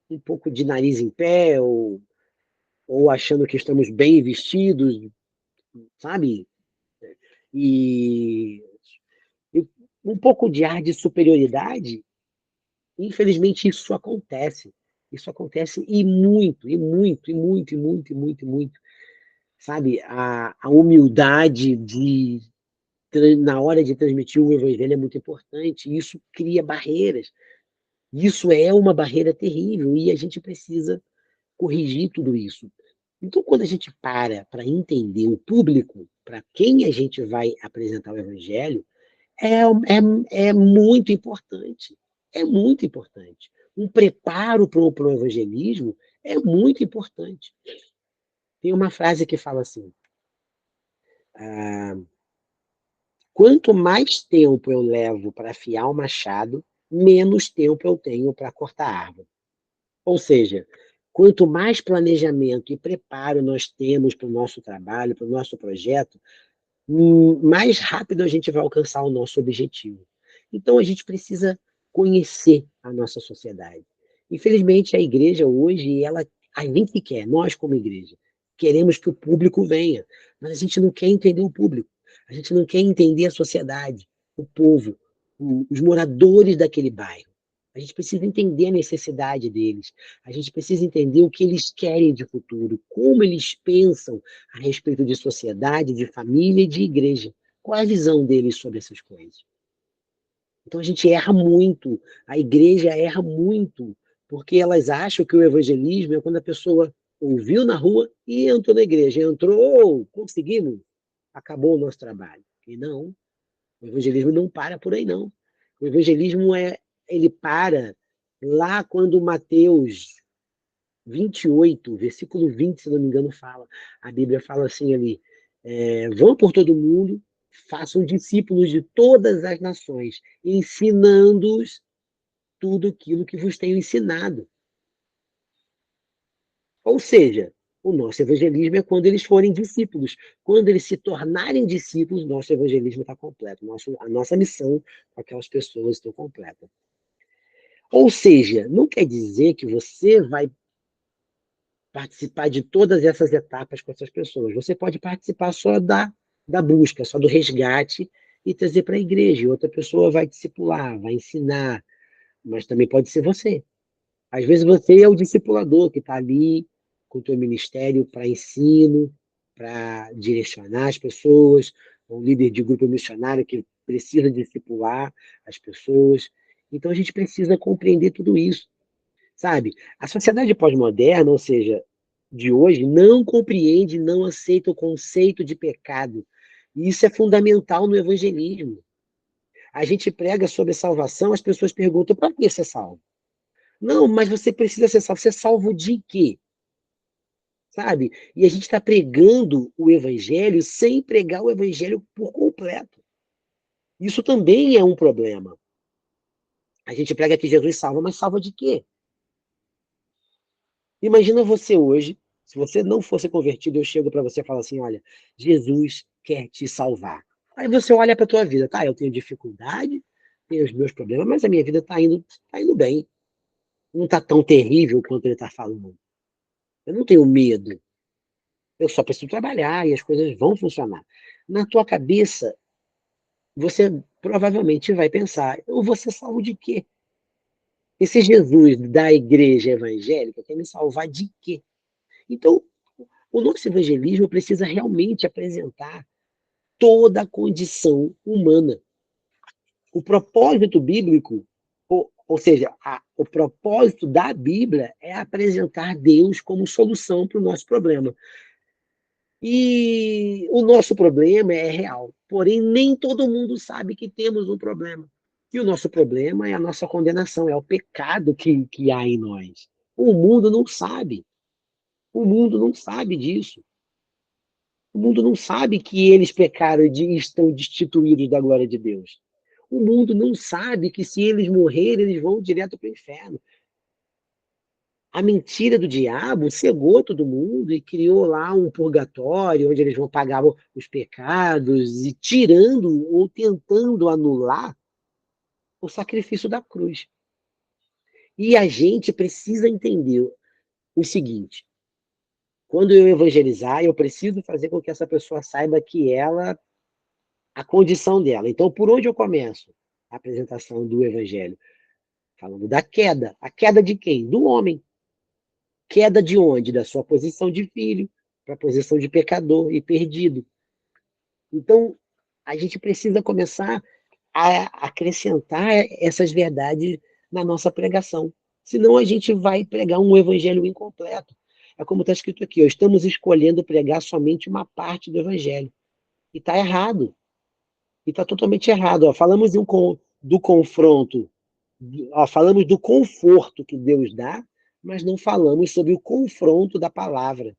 um pouco de nariz em pé, ou achando que estamos bem vestidos, sabe? E, e um pouco de ar de superioridade. Infelizmente, isso acontece. Isso acontece e muito, e muito, e muito, e muito, e muito, e muito. Sabe? A humildade na hora de transmitir o evangelho é muito importante. Isso cria barreiras. Isso é uma barreira terrível e a gente precisa corrigir tudo isso. Então, quando a gente para entender o público, para quem a gente vai apresentar o evangelho, é muito importante. É muito importante. Um preparo para o evangelismo é muito importante. Tem uma frase que fala assim: ah, quanto mais tempo eu levo para afiar o machado, menos tempo eu tenho para cortar a árvore. Ou seja, quanto mais planejamento e preparo nós temos para o nosso trabalho, para o nosso projeto, mais rápido a gente vai alcançar o nosso objetivo. Então, a gente precisa conhecer a nossa sociedade. Infelizmente, a igreja hoje, a gente quer, nós como igreja, queremos que o público venha, mas a gente não quer entender o público, a gente não quer entender a sociedade, o povo, os moradores daquele bairro. A gente precisa entender a necessidade deles, a gente precisa entender o que eles querem de futuro, como eles pensam a respeito de sociedade, de família e de igreja. Qual é a visão deles sobre essas coisas? Então a gente erra muito, a igreja erra muito, porque elas acham que o evangelismo é quando a pessoa ouviu na rua e entrou na igreja. Entrou, conseguimos, acabou o nosso trabalho. E não, o evangelismo não para por aí, não. O evangelismo ele para lá quando Mateus 28, versículo 20, se não me engano, fala. A Bíblia fala assim ali: vão por todo mundo, façam discípulos de todas as nações, ensinando-os tudo aquilo que vos tenho ensinado. Ou seja, o nosso evangelismo é quando eles forem discípulos. Quando eles se tornarem discípulos, nosso evangelismo está completo. A nossa missão com aquelas pessoas está completa. Ou seja, não quer dizer que você vai participar de todas essas etapas com essas pessoas. Você pode participar só da busca, só do resgate e trazer para a igreja. E outra pessoa vai discipular, vai ensinar, mas também pode ser você. Às vezes você é o discipulador que está ali com o teu ministério para ensino, para direcionar as pessoas, um líder de grupo missionário que precisa discipular as pessoas. Então a gente precisa compreender tudo isso, sabe? A sociedade pós-moderna, ou seja, de hoje, não compreende, não aceita o conceito de pecado. E isso é fundamental no evangelismo. A gente prega sobre salvação, as pessoas perguntam: para que ser salvo? Não, mas você precisa ser salvo. Ser salvo de quê? Sabe? E a gente está pregando o evangelho sem pregar o evangelho por completo. Isso também é um problema. A gente prega que Jesus salva, mas salva de quê? Imagina você hoje, se você não fosse convertido, eu chego para você e falo assim: olha, Jesus quer te salvar. Aí você olha para a tua vida: tá, eu tenho dificuldade, tenho os meus problemas, mas a minha vida tá indo bem. Não está tão terrível quanto ele está falando. Eu não tenho medo. Eu só preciso trabalhar e as coisas vão funcionar. Na tua cabeça, você provavelmente vai pensar: eu vou ser salvo de quê? Esse Jesus da igreja evangélica quer me salvar de quê? Então, o nosso evangelismo precisa realmente apresentar toda a condição humana. O propósito bíblico, ou seja, o propósito da Bíblia é apresentar Deus como solução para o nosso problema. E o nosso problema é real, porém nem todo mundo sabe que temos um problema. E o nosso problema é a nossa condenação, é o pecado que há em nós. O mundo não sabe. O mundo não sabe disso. O mundo não sabe que eles pecaram e estão destituídos da glória de Deus. O mundo não sabe que se eles morrerem, eles vão direto para o inferno. A mentira do diabo cegou todo mundo e criou lá um purgatório onde eles vão pagar os pecados e tirando ou tentando anular o sacrifício da cruz. E a gente precisa entender o seguinte: quando eu evangelizar, eu preciso fazer com que essa pessoa saiba que a condição dela. Então, por onde eu começo? A apresentação do evangelho. Falando da queda. A queda de quem? Do homem. Queda de onde? Da sua posição de filho para a posição de pecador e perdido. Então, a gente precisa começar a acrescentar essas verdades na nossa pregação. Senão a gente vai pregar um evangelho incompleto. É como está escrito aqui: ó, estamos escolhendo pregar somente uma parte do evangelho. E está errado. E está totalmente errado. Ó, falamos do confronto, ó, falamos do conforto que Deus dá, mas não falamos sobre o confronto da palavra.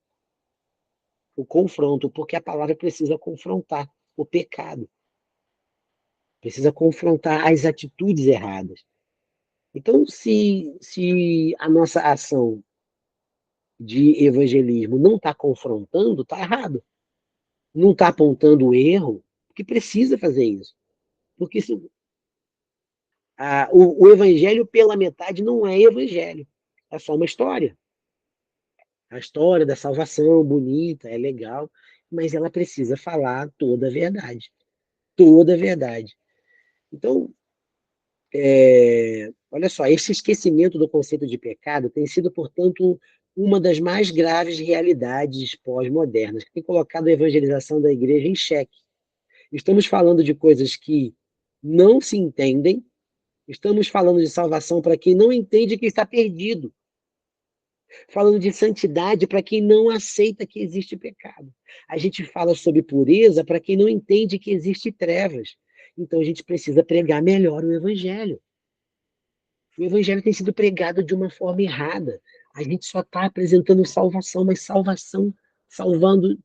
O confronto, porque a palavra precisa confrontar o pecado, precisa confrontar as atitudes erradas. Então, se a nossa ação de evangelismo não está confrontando, está errado. Não está apontando o erro, que precisa fazer isso. Porque o evangelho pela metade não é evangelho, é só uma história. A história da salvação, bonita, é legal, mas ela precisa falar toda a verdade. Toda a verdade. Então, olha só, esse esquecimento do conceito de pecado tem sido, portanto, uma das mais graves realidades pós-modernas, que tem colocado a evangelização da igreja em xeque. Estamos falando de coisas que não se entendem, estamos falando de salvação para quem não entende que está perdido, falando de santidade para quem não aceita que existe pecado. A gente fala sobre pureza para quem não entende que existe trevas. Então a gente precisa pregar melhor o evangelho. O evangelho tem sido pregado de uma forma errada. A gente só está apresentando salvação, mas salvação salvando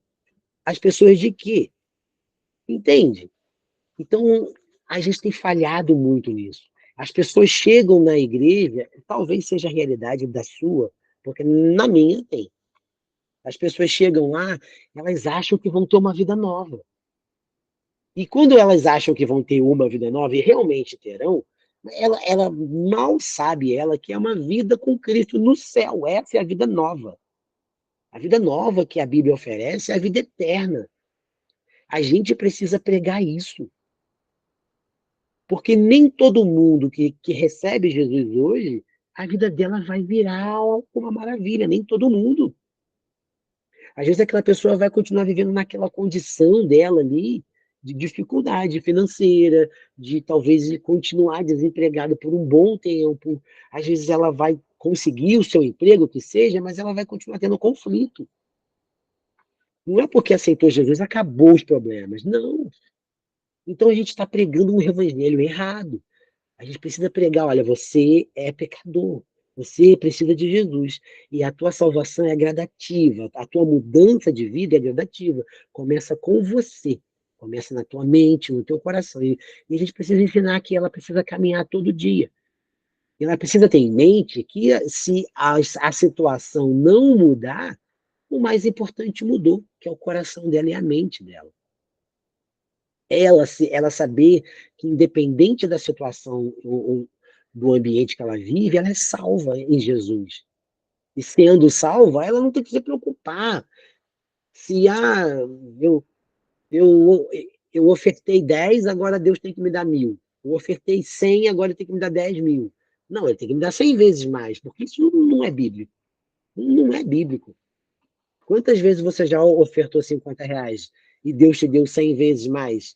as pessoas de quê? Entende? Então, a gente tem falhado muito nisso. As pessoas chegam na igreja, talvez seja a realidade da sua, porque na minha tem. As pessoas chegam lá, elas acham que vão ter uma vida nova. E quando elas acham que vão ter uma vida nova, e realmente terão, ela mal sabe ela que é uma vida com Cristo no céu. Essa é a vida nova. A vida nova que a Bíblia oferece é a vida eterna. A gente precisa pregar isso. Porque nem todo mundo que recebe Jesus hoje, a vida dela vai virar uma maravilha, nem todo mundo. Às vezes aquela pessoa vai continuar vivendo naquela condição dela ali, de dificuldade financeira, de talvez continuar desempregada por um bom tempo. Às vezes ela vai conseguir o seu emprego, que seja, mas ela vai continuar tendo conflito. Não é porque aceitou Jesus, acabou os problemas. Não. Então a gente está pregando um evangelho errado. A gente precisa pregar, olha, você é pecador, você precisa de Jesus, e a tua salvação é gradativa, a tua mudança de vida é gradativa, começa com você, começa na tua mente, no teu coração, e a gente precisa ensinar que ela precisa caminhar todo dia. E ela precisa ter em mente que se a situação não mudar, o mais importante mudou, que é o coração dela e a mente dela. Ela saber que, independente da situação ou do ambiente que ela vive, ela é salva em Jesus. E sendo salva, ela não tem que se preocupar se eu, eu, eu ofertei 10, agora Deus tem que me dar 1.000. Eu ofertei 100, agora ele tem que me dar 10.000. Não, ele tem que me dar 100 vezes mais, porque isso não é bíblico. Não é bíblico. Quantas vezes você já ofertou R$ 50 e Deus te deu 100 vezes mais?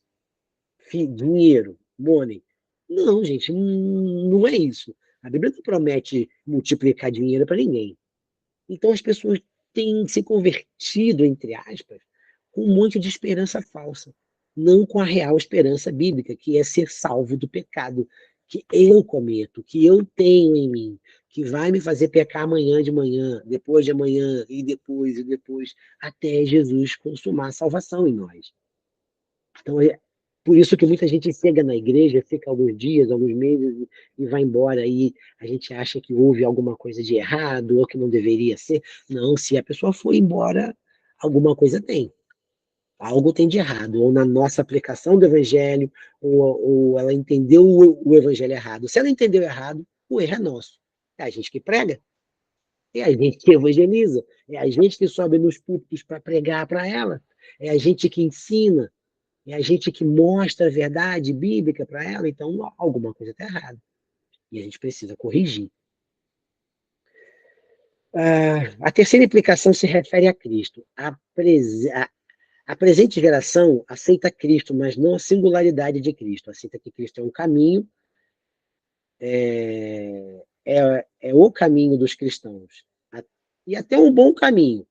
Dinheiro, money. Não, gente, não é isso. A Bíblia não promete multiplicar dinheiro para ninguém. Então as pessoas têm se convertido, entre aspas, com um monte de esperança falsa, não com a real esperança bíblica, que é ser salvo do pecado que eu cometo, que eu tenho em mim, que vai me fazer pecar amanhã de manhã, depois de amanhã, e depois, até Jesus consumar a salvação em nós. Então, por isso que muita gente chega na igreja, fica alguns dias, alguns meses e vai embora. E a gente acha que houve alguma coisa de errado ou que não deveria ser. Não, se a pessoa foi embora, alguma coisa tem. Algo tem de errado, ou na nossa aplicação do evangelho, ou ela entendeu o evangelho errado. Se ela entendeu errado, o erro é nosso. É a gente que prega, é a gente que evangeliza, é a gente que sobe nos púlpitos para pregar para ela, é a gente que ensina, é a gente que mostra a verdade bíblica para ela, então alguma coisa está errada. E a gente precisa corrigir. A terceira implicação se refere a Cristo. A presente geração aceita Cristo, mas não a singularidade de Cristo. Aceita que Cristo é um caminho, é o caminho dos cristãos. E até um bom caminho.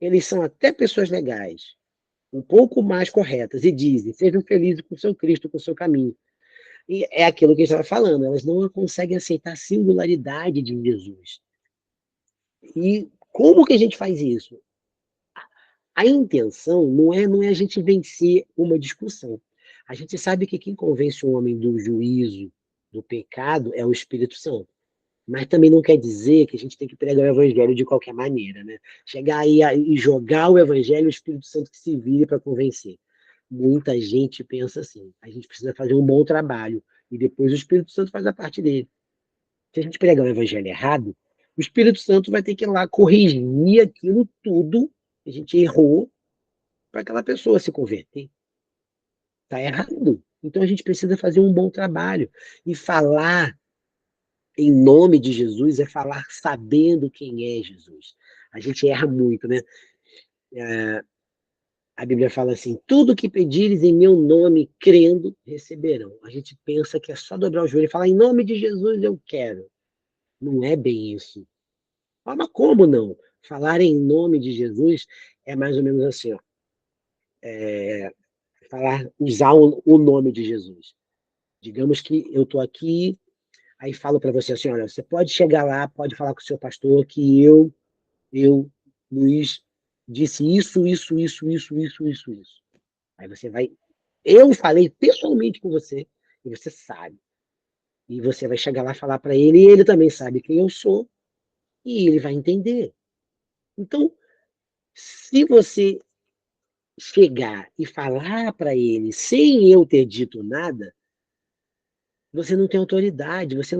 Eles são até pessoas legais, um pouco mais corretas, e dizem, sejam felizes com o seu Cristo, com o seu caminho. E é aquilo que a gente estava falando, elas não conseguem aceitar a singularidade de Jesus. E como que a gente faz isso? A intenção não é a gente vencer uma discussão. A gente sabe que quem convence o homem do juízo, do pecado, é o Espírito Santo. Mas também não quer dizer que a gente tem que pregar o evangelho de qualquer maneira, né? Chegar aí e jogar o evangelho, o Espírito Santo que se vire para convencer. Muita gente pensa assim, a gente precisa fazer um bom trabalho e depois o Espírito Santo faz a parte dele. Se a gente pregar o evangelho errado, o Espírito Santo vai ter que ir lá corrigir aquilo tudo que a gente errou para aquela pessoa se converter. Está errado. Então a gente precisa fazer um bom trabalho. E falar em nome de Jesus é falar sabendo quem é Jesus. A gente erra muito, né? A Bíblia fala assim: tudo que pedires em meu nome, crendo, receberão. A gente pensa que é só dobrar o joelho e falar em nome de Jesus eu quero. Não é bem isso. Mas como não? Falar em nome de Jesus é mais ou menos assim, ó, usar o nome de Jesus. Digamos que eu estou aqui, aí falo para você assim, olha, você pode chegar lá, pode falar com o seu pastor que Luiz, disse isso. Aí você vai, eu falei pessoalmente com você, e você sabe. E você vai chegar lá e falar para ele, e ele também sabe quem eu sou, e ele vai entender. Então, se você chegar e falar para ele sem eu ter dito nada, você não tem autoridade, você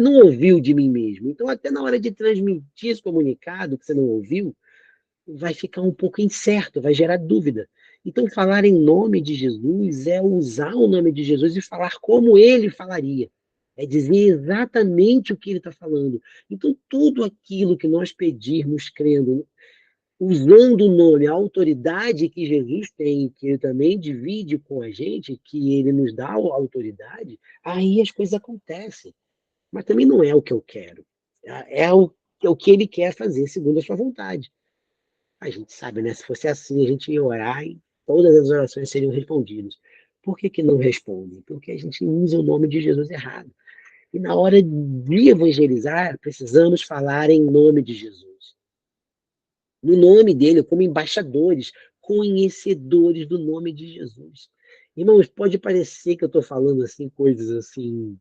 não ouviu de mim mesmo. Então, até na hora de transmitir esse comunicado que você não ouviu, vai ficar um pouco incerto, vai gerar dúvida. Então, falar em nome de Jesus é usar o nome de Jesus e falar como ele falaria. É dizer exatamente o que ele está falando. Então, tudo aquilo que nós pedirmos crendo, usando o nome, a autoridade que Jesus tem, que ele também divide com a gente, que ele nos dá a autoridade, aí as coisas acontecem. Mas também não é o que eu quero. É o que ele quer fazer, segundo a sua vontade. A gente sabe, né? Se fosse assim, a gente ia orar e todas as orações seriam respondidas. Por que que não respondem? Porque a gente usa o nome de Jesus errado. E na hora de evangelizar, precisamos falar em nome de Jesus. No nome dele, como embaixadores, conhecedores do nome de Jesus. Irmãos, pode parecer que eu estou falando assim coisas assim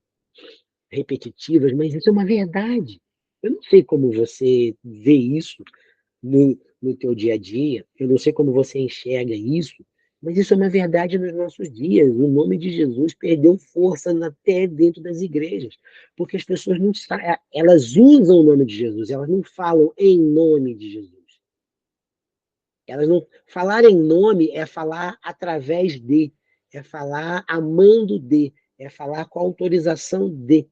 repetitivas, mas isso é uma verdade. Eu não sei como você vê isso, no teu dia a dia. Eu não sei como você enxerga isso, mas isso é uma verdade nos nossos dias. O nome de Jesus perdeu força até dentro das igrejas, porque as pessoas não sabem, elas usam o nome de Jesus, elas não falam em nome de Jesus. Elas não falar em nome é falar através de, é falar amando de, é falar com a autorização de.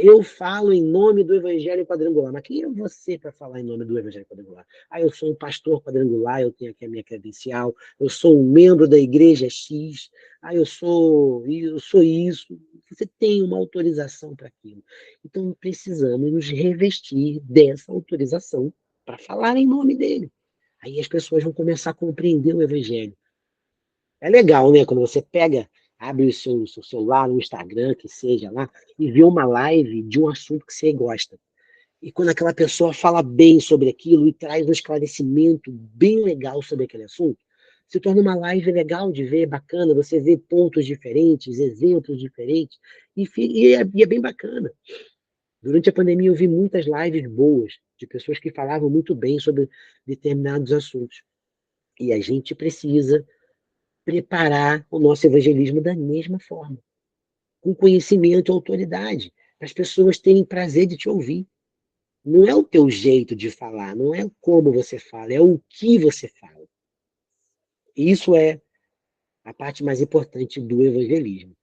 Eu falo em nome do Evangelho Quadrangular. Mas quem é você para falar em nome do Evangelho Quadrangular? Ah, eu sou um pastor quadrangular, eu tenho aqui a minha credencial, eu sou um membro da igreja X, eu sou isso. Você tem uma autorização para aquilo. Então precisamos nos revestir dessa autorização para falar em nome dele. Aí as pessoas vão começar a compreender o Evangelho. É legal, né? Quando você pega, abre o seu celular, no Instagram, que seja lá, e vê uma live de um assunto que você gosta. E quando aquela pessoa fala bem sobre aquilo e traz um esclarecimento bem legal sobre aquele assunto, se torna uma live legal de ver, bacana, você vê pontos diferentes, exemplos diferentes, e é bem bacana. Durante a pandemia eu vi muitas lives boas, de pessoas que falavam muito bem sobre determinados assuntos. E a gente precisa preparar o nosso evangelismo da mesma forma, com conhecimento e autoridade, para as pessoas terem prazer de te ouvir. Não é o teu jeito de falar, não é como você fala, é o que você fala. Isso é a parte mais importante do evangelismo.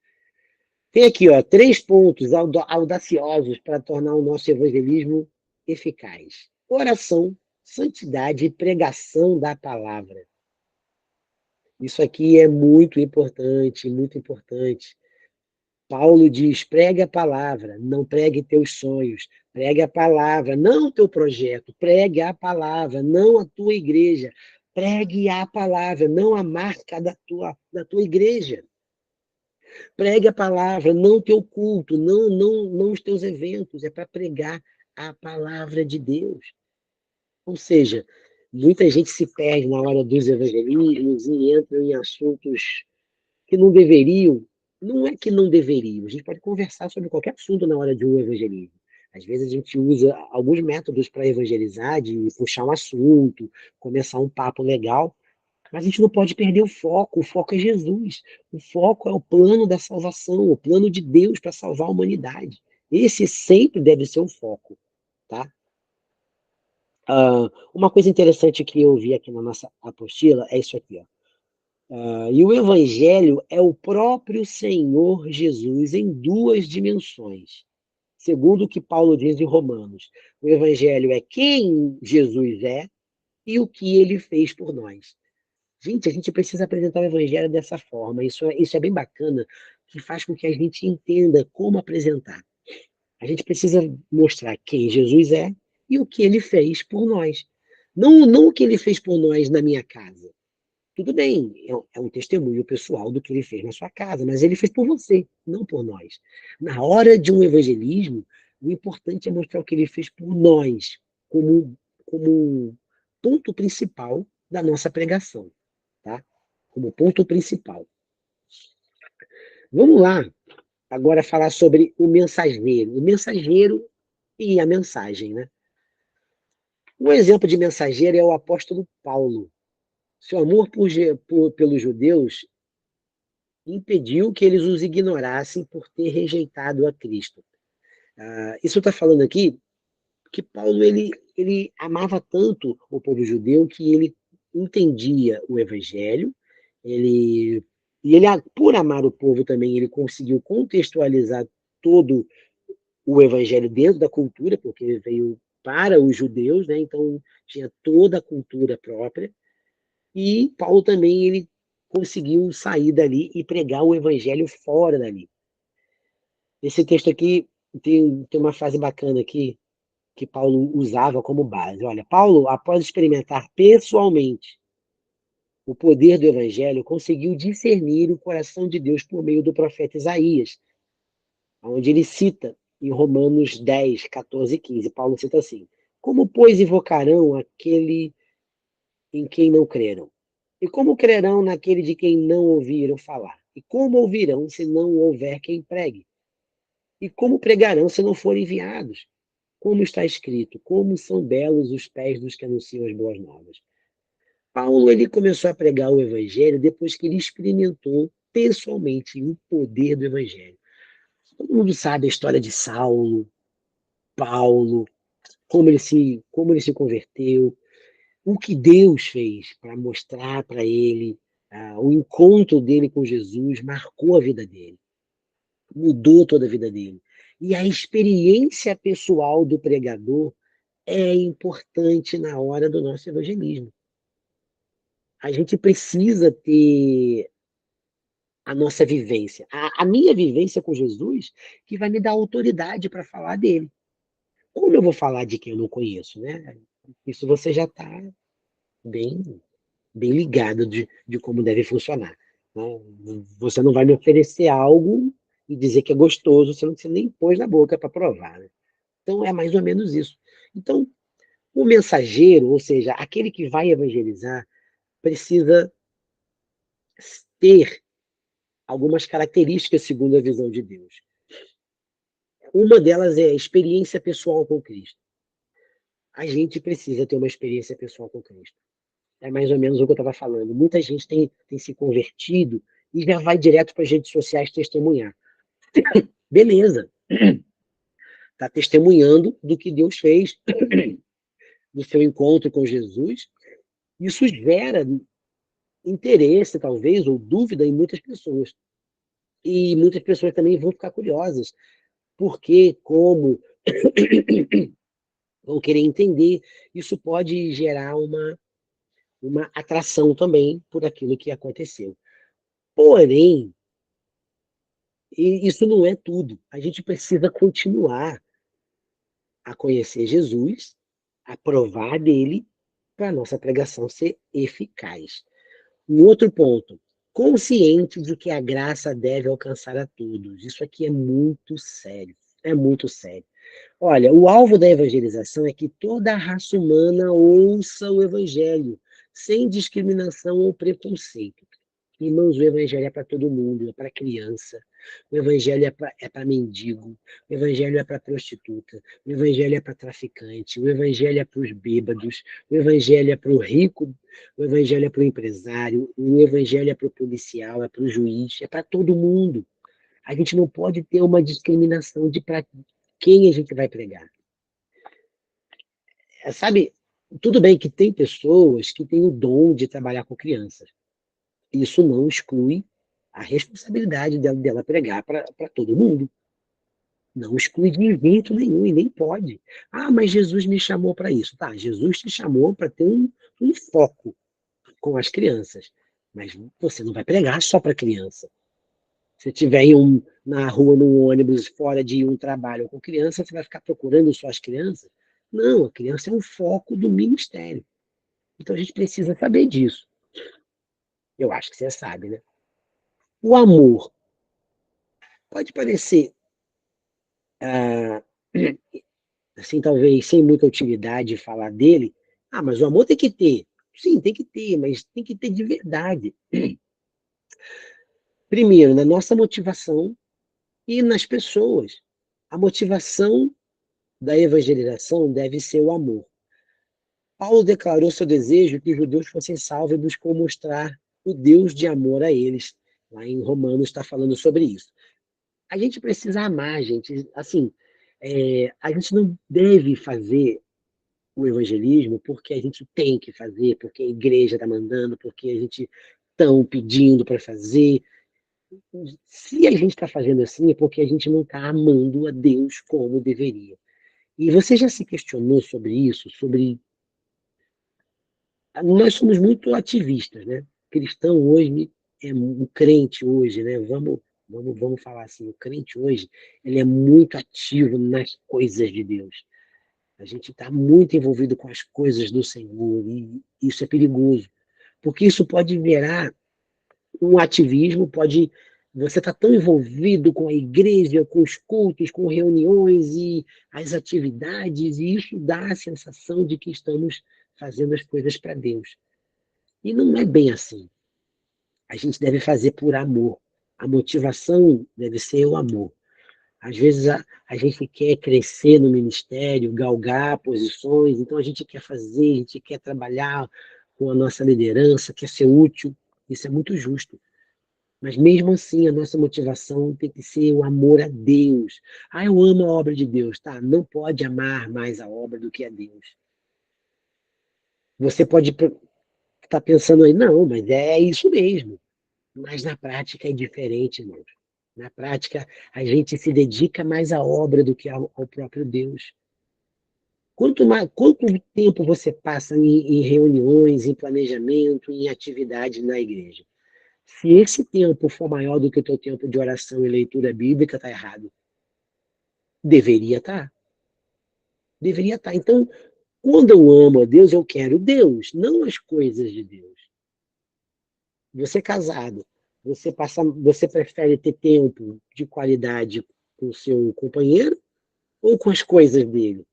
Tem aqui, ó, 3 pontos audaciosos para tornar o nosso evangelismo eficaz: oração, santidade e pregação da palavra. Isso aqui é muito importante, muito importante. Paulo diz: pregue a palavra, não pregue teus sonhos, pregue a palavra, não o teu projeto, pregue a palavra, não a tua igreja, pregue a palavra, não a marca da tua igreja. Pregue a palavra, não o teu culto, não os teus eventos, é para pregar a palavra de Deus. Ou seja, muita gente se perde na hora dos evangelismos e entra em assuntos que não deveriam. Não é que não deveriam, a gente pode conversar sobre qualquer assunto na hora de um evangelismo. Às vezes a gente usa alguns métodos para evangelizar, de puxar um assunto, começar um papo legal, mas a gente não pode perder o foco é Jesus, o foco é o plano da salvação, o plano de Deus para salvar a humanidade. Esse sempre deve ser o foco, tá? Uma coisa interessante que eu vi aqui na nossa apostila é isso aqui, ó. E o Evangelho é o próprio Senhor Jesus em 2 dimensões, segundo o que Paulo diz em Romanos. O Evangelho é quem Jesus é e o que ele fez por nós. Gente, a gente precisa apresentar o Evangelho dessa forma. Isso é bem bacana, que faz com que a gente entenda como apresentar. A gente precisa mostrar quem Jesus é e o que ele fez por nós. Não o que ele fez por nós na minha casa. Tudo bem, é um testemunho pessoal do que ele fez na sua casa, mas ele fez por você, não por nós. Na hora de um evangelismo, o importante é mostrar o que ele fez por nós, como ponto principal da nossa pregação, tá? Como ponto principal. Vamos lá, agora falar sobre o mensageiro e a mensagem, né? Um exemplo de mensageiro é o apóstolo Paulo. Seu amor pelos judeus impediu que eles os ignorassem por ter rejeitado a Cristo. Isso está falando aqui que Paulo ele amava tanto o povo judeu que ele entendia o evangelho, ele e ele por amar o povo também ele conseguiu contextualizar todo o evangelho dentro da cultura, porque ele veio para os judeus, né? Então tinha toda a cultura própria. E Paulo também ele conseguiu sair dali e pregar o evangelho fora dali. Esse texto aqui tem uma frase bacana aqui que Paulo usava como base. Olha, Paulo, após experimentar pessoalmente o poder do evangelho, conseguiu discernir o coração de Deus por meio do profeta Isaías, onde ele cita em Romanos 10, 14 e 15. Paulo cita assim: Como, pois, invocarão aquele em quem não creram? E como crerão naquele de quem não ouviram falar? E como ouvirão se não houver quem pregue? E como pregarão se não forem enviados? Como está escrito, como são belos os pés dos que anunciam as boas novas. Paulo ele começou a pregar o evangelho depois que ele experimentou pessoalmente o poder do evangelho. Todo mundo sabe a história de Saulo, Paulo, como ele se converteu, o que Deus fez para mostrar para ele, o encontro dele com Jesus marcou a vida dele, mudou toda a vida dele. E a experiência pessoal do pregador é importante na hora do nosso evangelismo. A gente precisa ter a nossa vivência, a minha vivência com Jesus, que vai me dar autoridade para falar dele. Como eu vou falar de quem eu não conheço, né? Isso você já está bem, bem ligado de como deve funcionar. Né? Você não vai me oferecer algo e dizer que é gostoso, sendo que você nem pôs na boca para provar. Né? Então é mais ou menos isso. Então, o mensageiro, ou seja, aquele que vai evangelizar, precisa ter algumas características segundo a visão de Deus. Uma delas é a experiência pessoal com Cristo. A gente precisa ter uma experiência pessoal com Cristo. É mais ou menos o que eu estava falando. Muita gente tem se convertido e já vai direto para as redes sociais testemunhar. Beleza. Está testemunhando do que Deus fez, do seu encontro com Jesus. Isso gera interesse, talvez, ou dúvida em muitas pessoas. E muitas pessoas também vão ficar curiosas. Por quê? Como? Vão querer entender. Isso pode gerar uma atração também por aquilo que aconteceu. Porém, isso não é tudo. A gente precisa continuar a conhecer Jesus, a provar dele, para a nossa pregação ser eficaz. Um outro ponto, consciente de que a graça deve alcançar a todos. Isso aqui é muito sério. É muito sério. Olha, o alvo da evangelização é que toda a raça humana ouça o evangelho, sem discriminação ou preconceito. Irmãos, o evangelho é para todo mundo, é para criança, o evangelho é para mendigo, o evangelho é para prostituta, o evangelho é para traficante, o evangelho é para os bêbados, o evangelho é para o rico, o evangelho é para o empresário, o evangelho é para o policial, é para o juiz, é para todo mundo. A gente não pode ter uma discriminação de para quem a gente vai pregar. Sabe, tudo bem que tem pessoas que têm o dom de trabalhar com crianças. Isso não exclui a responsabilidade dela pregar para todo mundo. Não exclui de jeito nenhum e nem pode. Ah, mas Jesus me chamou para isso. Tá, Jesus te chamou para ter um foco com as crianças. Mas você não vai pregar só para criança. Se tiver na rua, num ônibus, fora de um trabalho com criança, você vai ficar procurando só as crianças? Não, a criança é um foco do ministério. Então a gente precisa saber disso. Eu acho que você sabe, né? O amor pode parecer, ah, assim, talvez sem muita utilidade falar dele. Ah, mas o amor tem que ter. Sim, tem que ter, mas tem que ter de verdade. Primeiro, na nossa motivação e nas pessoas. A motivação da evangelização deve ser o amor. Paulo declarou seu desejo que os judeus fossem salvos e buscou mostrar o Deus de amor a eles. Lá em Romanos está falando sobre isso. A gente precisa amar, gente. Assim, a gente não deve fazer o evangelismo porque a gente tem que fazer, porque a igreja está mandando, porque a gente estão pedindo para fazer. Se a gente está fazendo assim, é porque a gente não está amando a Deus como deveria. E você já se questionou sobre isso? Sobre nós somos muito ativistas, né? Cristão hoje um crente hoje, né? Vamos falar assim, o crente hoje ele é muito ativo nas coisas de Deus. A gente está muito envolvido com as coisas do Senhor e isso é perigoso, porque isso pode virar um ativismo, pode você está tão envolvido com a igreja, com os cultos, com reuniões e as atividades, e isso dá a sensação de que estamos fazendo as coisas para Deus. E não é bem assim. A gente deve fazer por amor. A motivação deve ser o amor. Às vezes a gente quer crescer no ministério, galgar posições, então a gente quer fazer, a gente quer trabalhar com a nossa liderança, quer ser útil. Isso é muito justo. Mas mesmo assim, a nossa motivação tem que ser o amor a Deus. Ah, eu amo a obra de Deus. Tá, não pode amar mais a obra do que a Deus. Você pode estar pensando aí, não, mas é isso mesmo. Mas na prática é diferente, irmãos. Na prática, a gente se dedica mais à obra do que ao próprio Deus. Quanto tempo você passa em reuniões, em planejamento, em atividades na igreja? Se esse tempo for maior do que o teu tempo de oração e leitura bíblica, está errado. Deveria estar. Deveria estar. Então, quando eu amo a Deus, eu quero Deus, não as coisas de Deus. Você é casado, você prefere ter tempo de qualidade com o seu companheiro ou com as coisas dele?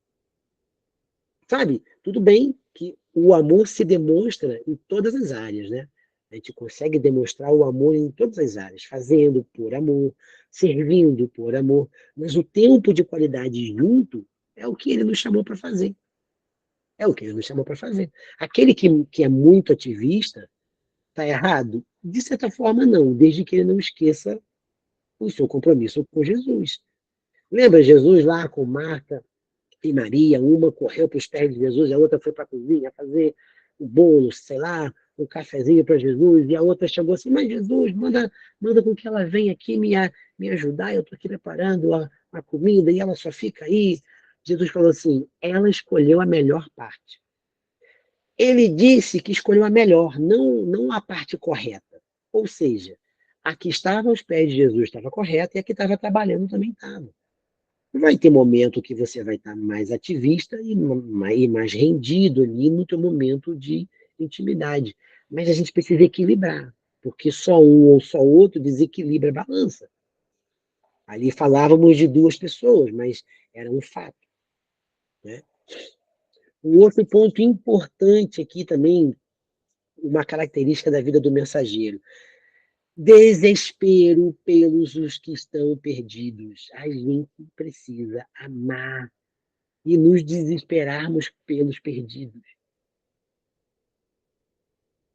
Sabe? Tudo bem que o amor se demonstra em todas as áreas, né? A gente consegue demonstrar o amor em todas as áreas, fazendo por amor, servindo por amor, mas o tempo de qualidade junto é o que ele nos chamou para fazer. É o que ele nos chamou para fazer. Aquele que é muito ativista, está errado? De certa forma, não, desde que ele não esqueça o seu compromisso com Jesus. Lembra Jesus lá com Marta e Maria? Uma correu para os pés de Jesus, a outra foi para a cozinha fazer o bolo, sei lá, um cafezinho para Jesus, e a outra chegou assim, mas Jesus, manda com que ela venha aqui me ajudar, eu estou aqui preparando a comida, e ela só fica aí. Jesus falou assim, ela escolheu a melhor parte. Ele disse que escolheu a melhor, não a parte correta. Ou seja, a que estava aos pés de Jesus estava correta e a que estava trabalhando também estava. Vai ter momento que você vai estar mais ativista e mais rendido ali no teu momento de intimidade. Mas a gente precisa equilibrar, porque só um ou só outro desequilibra a balança. Ali falávamos de duas pessoas, mas era um fato, né? Um outro ponto importante aqui também, uma característica da vida do mensageiro. Desespero pelos os que estão perdidos. A gente precisa amar e nos desesperarmos pelos perdidos.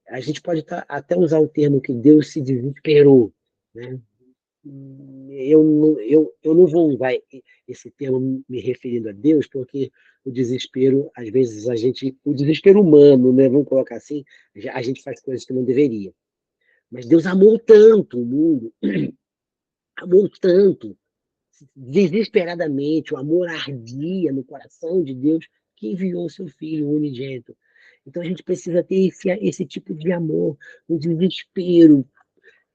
A gente pode até usar o termo que Deus se desesperou, né? Eu não vou usar esse termo me referindo a Deus, porque o desespero, às vezes, o desespero humano, né? Vamos colocar assim, a gente faz coisas que não deveria. Mas Deus amou tanto o mundo, amou tanto, desesperadamente, o amor ardia no coração de Deus, que enviou o seu Filho unigênito. Então a gente precisa ter esse tipo de amor, um desespero,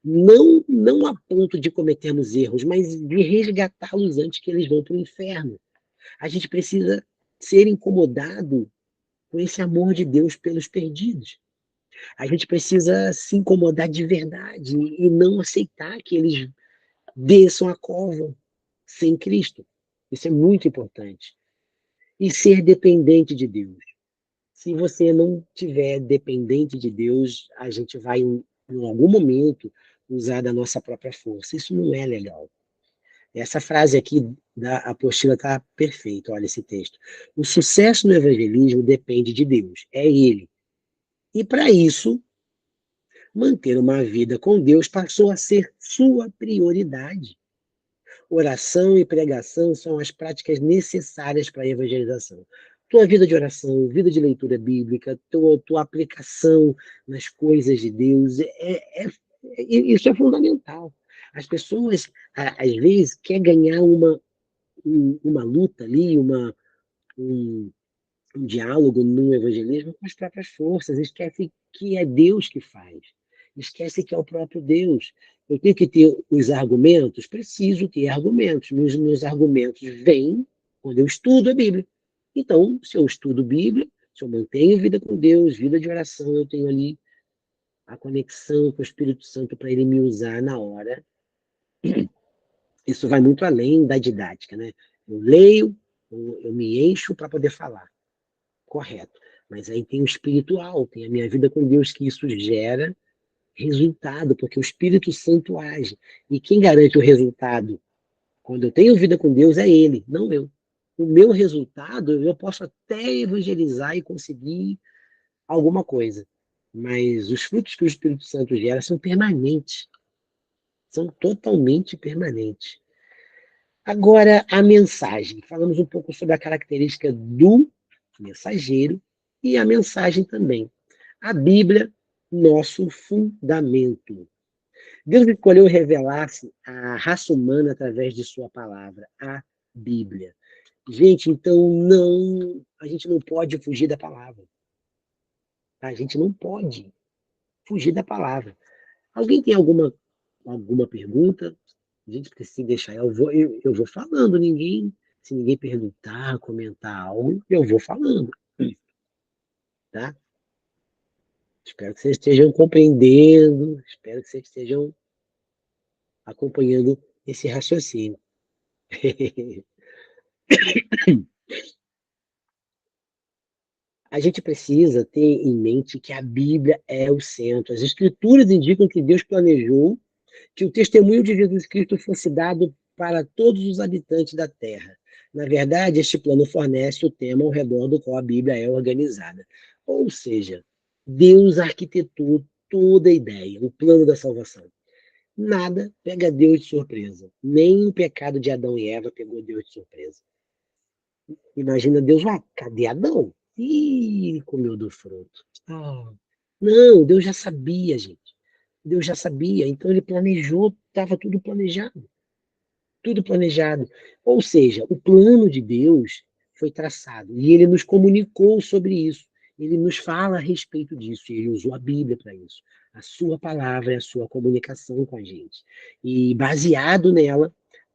não a ponto de cometermos erros, mas de resgatá-los antes que eles vão para o inferno. A gente precisa ser incomodado com esse amor de Deus pelos perdidos. A gente precisa se incomodar de verdade e não aceitar que eles desçam a cova sem Cristo. Isso é muito importante. E ser dependente de Deus. Se você não tiver dependente de Deus, a gente vai, em algum momento, usar da nossa própria força. Isso não é legal. Essa frase aqui da apostila está perfeita, olha esse texto. O sucesso no evangelismo depende de Deus, é Ele. E para isso, Manter uma vida com Deus passou a ser sua prioridade. Oração e pregação são as práticas necessárias para a evangelização. Tua vida de oração, vida de leitura bíblica, tua aplicação nas coisas de Deus, isso é fundamental. As pessoas, às vezes, querem ganhar uma luta ali, um, um diálogo no evangelismo com as próprias forças, esquece que é Deus que faz, esquece que é o próprio Deus. Eu tenho que ter os argumentos, preciso ter argumentos. Meus argumentos vêm quando eu estudo a Bíblia. Então, se eu estudo a Bíblia, se eu mantenho vida com Deus, vida de oração, eu tenho ali a conexão com o Espírito Santo para ele me usar na hora. Isso vai muito além da didática, né? Eu leio, eu me encho para poder falar. Correto. Mas aí tem o espiritual, tem a minha vida com Deus, que isso gera resultado, porque o Espírito Santo age. E quem garante o resultado quando eu tenho vida com Deus é Ele, não eu. O meu resultado, eu posso até evangelizar e conseguir alguma coisa. Mas os frutos que o Espírito Santo gera são permanentes. São totalmente permanentes. Agora, a mensagem. Falamos um pouco sobre a característica do mensageiro e a mensagem também. A Bíblia, nosso fundamento. Deus escolheu revelar-se à raça humana através de sua palavra, a Bíblia. Gente, então a gente não pode fugir da palavra. A gente não pode fugir da palavra. Alguém tem alguma pergunta? A gente precisa deixar. Eu vou falando, se ninguém perguntar, comentar algo, eu vou falando, tá? Espero que vocês estejam compreendendo, espero que vocês estejam acompanhando esse raciocínio. A gente precisa ter em mente que a Bíblia é o centro. As Escrituras indicam que Deus planejou que o testemunho de Jesus Cristo fosse dado para todos os habitantes da Terra. Na verdade, este plano fornece o tema ao redor do qual a Bíblia é organizada. Ou seja, Deus arquitetou toda a ideia, o plano da salvação. Nada pega Deus de surpresa. Nem o pecado de Adão e Eva pegou Deus de surpresa. Imagina Deus, cadê Adão? Ih, ele comeu do fruto. Não, Deus já sabia, gente. Deus já sabia, então ele planejou, estava tudo planejado. Tudo planejado. Ou seja, o plano de Deus foi traçado e ele nos comunicou sobre isso. Ele nos fala a respeito disso. E ele usou a Bíblia para isso. A sua palavra é a sua comunicação com a gente. E baseado nela,